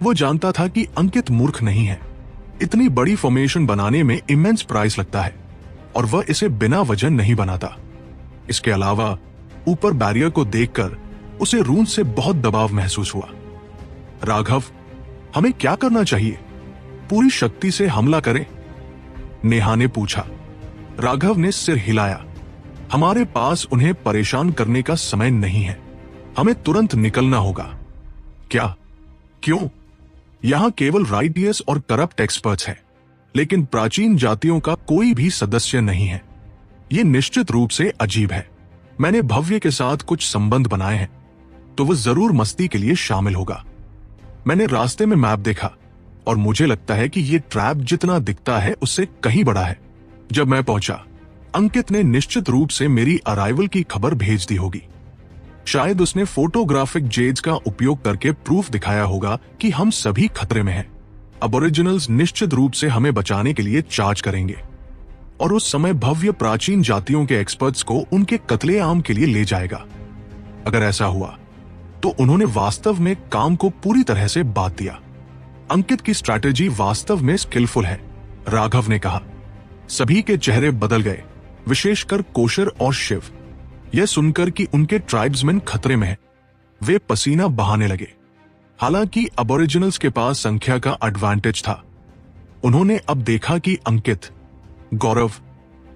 वो जानता था कि अंकित मूर्ख नहीं है। इतनी बड़ी फॉर्मेशन बनाने में इमेंस प्राइस लगता है, और वह इसे बिना वजन नहीं बनाता। इसके अलावा ऊपर बैरियर को देखकर उसे रून से बहुत दबाव महसूस हुआ। राघव, हमें क्या करना चाहिए? पूरी शक्ति से हमला करें? नेहा ने पूछा। राघव ने सिर हिलाया। हमारे पास उन्हें परेशान करने का समय नहीं है, हमें तुरंत निकलना होगा। क्या? क्यों? यहां केवल राइटियस और करप्ट एक्सपर्ट्स हैं, लेकिन प्राचीन जातियों का कोई भी सदस्य नहीं है। यह निश्चित रूप से अजीब है। मैंने भव्य के साथ कुछ संबंध बनाए हैं, तो वो जरूर मस्ती के लिए शामिल होगा। मैंने रास्ते में मैप देखा और मुझे लगता है कि यह ट्रैप जितना दिखता है उससे कहीं बड़ा है। जब मैं पहुंचा, अंकित ने निश्चित रूप से मेरी अराइवल की खबर भेज दी होगी। शायद उसने फोटोग्राफिक जेड्स का उपयोग करके प्रूफ दिखाया होगा कि हम सभी खतरे में हैं। अबोरिजिनल्स निश्चित रूप से हमें बचाने के लिए चार्ज करेंगे और उस समय भव्य प्राचीन जातियों के एक्सपर्ट्स को उनके कत्लेआम के लिए ले जाएगा। अगर ऐसा हुआ तो उन्होंने वास्तव में काम को पूरी तरह से बात दिया। अंकित की स्ट्रैटेजी वास्तव में स्किलफुल है, राघव ने कहा। सभी के चेहरे बदल गए, विशेषकर कोशर और शिव। यह सुनकर कि उनके ट्राइब्समैन खतरे में हैं, वे पसीना बहाने लगे। हालांकि अबोरिजिनल्स के पास संख्या का एडवांटेज था। उन्होंने अब देखा कि अंकित, गौरव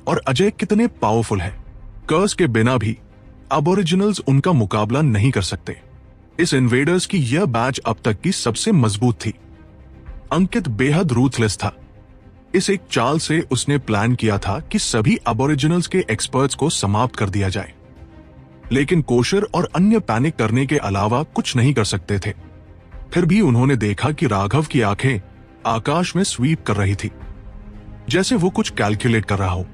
और अजय कितने पावरफुल हैं। कर्स के बिना भी अबोरिजिनल्स उनका मुकाबला नहीं कर सकते। इस इन्वेडर्स की यह बैच अब तक की सबसे मजबूत थी। अंकित बेहद रूथलेस था। इस एक चाल से उसने प्लान किया था कि सभी अबोरिजिनल्स के एक्सपर्ट्स को समाप्त कर दिया जाए, लेकिन कोशर और अन्य पैनिक करने के अलावा कुछ नहीं कर सकते थे। फिर भी उन्होंने देखा कि राघव की आंखें आकाश में स्वीप कर रही थी, जैसे वो कुछ कैलकुलेट कर रहा हो।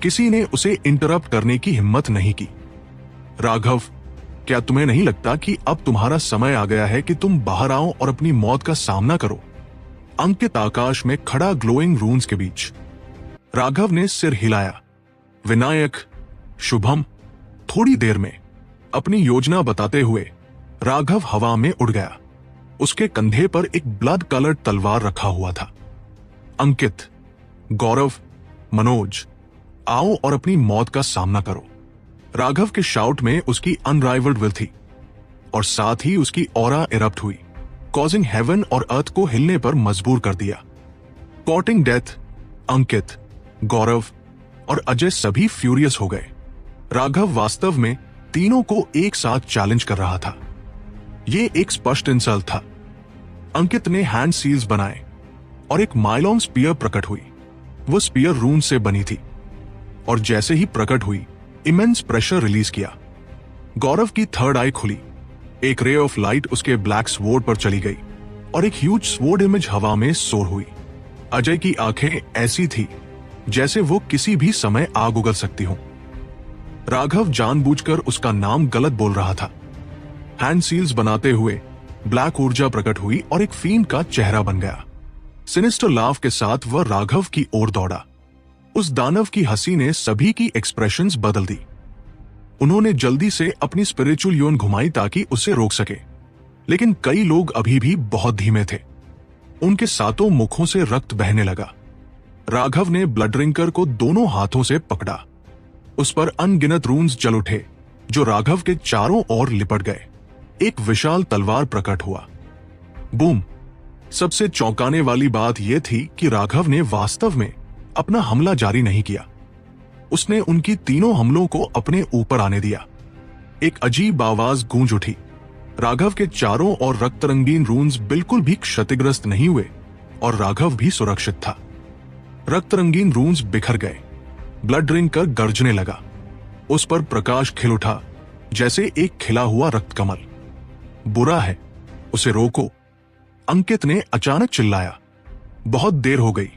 किसी ने उसे इंटरप्ट करने की हिम्मत नहीं की। राघव, क्या तुम्हें नहीं लगता कि अब तुम्हारा समय आ गया है कि तुम बाहर आओ और अपनी मौत का सामना करो? अंकित आकाश में खड़ा ग्लोइंग रून्स के बीच। राघव ने सिर हिलाया। विनायक, शुभम। थोड़ी देर में अपनी योजना बताते हुए राघव हवा में उड़ गया। उसके कंधे पर एक ब्लड कलर्ड तलवार रखा हुआ था। अंकित, गौरव, मनोज, आओ और अपनी मौत का सामना करो। राघव के शाउट में उसकी अनराइवल्ड विल थी और साथ ही उसकी ऑरा इरप्ट हुई, कॉजिंग हेवन और अर्थ को हिलने पर मजबूर कर दिया। कॉटिंग डेथ, अंकित, गौरव और अजय सभी फ्यूरियस हो गए। राघव वास्तव में तीनों को एक साथ चैलेंज कर रहा था। यह एक स्पष्ट इंसल्ट था। अंकित ने हैंड सील्स बनाए और एक माइलॉन्ग स्पीयर प्रकट हुई। वो स्पीयर रून से बनी थी और जैसे ही प्रकट हुई, इमेंस प्रेशर रिलीज किया। गौरव की थर्ड आई खुली। एक रे ऑफ लाइट उसके ब्लैक स्वॉर्ड पर चली गई और एक ह्यूज स्वॉर्ड इमेज हवा में सोर हुई। अजय की आंखें ऐसी थी जैसे वो किसी भी समय आग उगल सकती हो। राघव जानबूझकर उसका नाम गलत बोल रहा था। हैंड सील्स बनाते हुए ब्लैक ऊर्जा प्रकट हुई और एक फील्ड का चेहरा बन गया। सिनिस्टर लाफ के साथ वह राघव की ओर दौड़ा। उस दानव की हंसी ने सभी की एक्सप्रेशंस बदल दी। उन्होंने जल्दी से अपनी स्पिरिचुअल योन घुमाई ताकि उसे रोक सके, लेकिन कई लोग अभी भी बहुत धीमे थे। उनके सातों मुखों से रक्त बहने लगा। राघव ने ब्लड रिंकर को दोनों हाथों से पकड़ा। उस पर अनगिनत रून्स जल उठे जो राघव के चारों ओर लिपट गए। एक विशाल तलवार प्रकट हुआ। बूम! सबसे चौंकाने वाली बात यह थी कि राघव ने वास्तव में अपना हमला जारी नहीं किया। उसने उनकी तीनों हमलों को अपने ऊपर आने दिया। एक अजीब आवाज गूंज उठी। राघव के चारों ओर रक्त रंगीन रून्स बिल्कुल भी क्षतिग्रस्त नहीं हुए और राघव भी सुरक्षित था। रक्त रंगीन रून्स बिखर गए। ब्लड रिंकर गर्जने लगा। उस पर प्रकाश खिल उठा जैसे एक खिला हुआ रक्त कमल। बुरा है, उसे रोको, अंकित ने अचानक चिल्लाया। बहुत देर हो गई,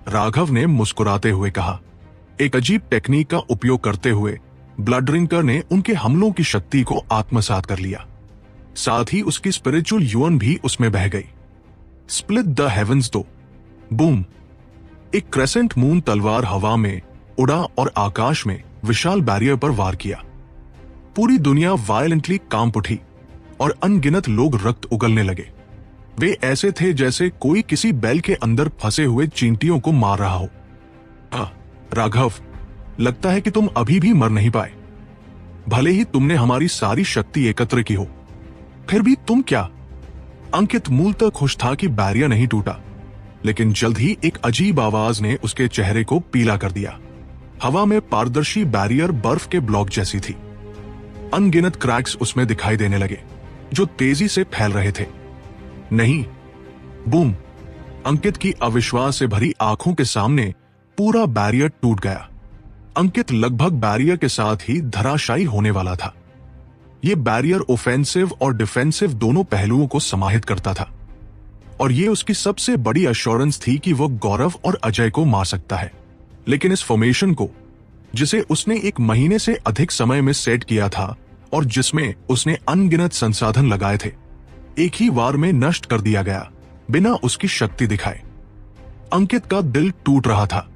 राघव ने मुस्कुराते हुए कहा। एक अजीब टेक्निक का उपयोग करते हुए ब्लड रिंकर ने उनके हमलों की शक्ति को आत्मसात कर लिया। साथ ही उसकी स्पिरिचुअल यून भी उसमें बह गई। स्प्लिट द हेवंस दो। बूम! एक क्रेसेंट मून तलवार हवा में उड़ा और आकाश में विशाल बैरियर पर वार किया। पूरी दुनिया वायलेंटली कांप उठी और अनगिनत लोग रक्त उगलने लगे। वे ऐसे थे जैसे कोई किसी बैल के अंदर फंसे हुए चींटियों को मार रहा हो। राघव, लगता है कि तुम अभी भी मर नहीं पाए। भले ही तुमने हमारी सारी शक्ति एकत्र की हो, फिर भी तुम क्या। अंकित मूलतः खुश था कि बैरियर नहीं टूटा, लेकिन जल्द ही एक अजीब आवाज ने उसके चेहरे को पीला कर दिया। हवा में पारदर्शी बैरियर बर्फ के ब्लॉक जैसी थी। अनगिनत क्रैक्स उसमें दिखाई देने लगे जो तेजी से फैल रहे थे। नहीं, बूम! अंकित की अविश्वास से भरी आंखों के सामने पूरा बैरियर टूट गया। अंकित लगभग बैरियर के साथ ही धराशायी होने वाला था। यह बैरियर ऑफेंसिव और डिफेंसिव दोनों पहलुओं को समाहित करता था, और यह उसकी सबसे बड़ी एश्योरेंस थी कि वह गौरव और अजय को मार सकता है। लेकिन इस फॉर्मेशन को, जिसे उसने 1 महीने से अधिक समय में सेट किया था और जिसमें उसने अनगिनत संसाधन लगाए थे, एक ही वार में नष्ट कर दिया गया बिना उसकी शक्ति दिखाए। अंकित का दिल टूट रहा था।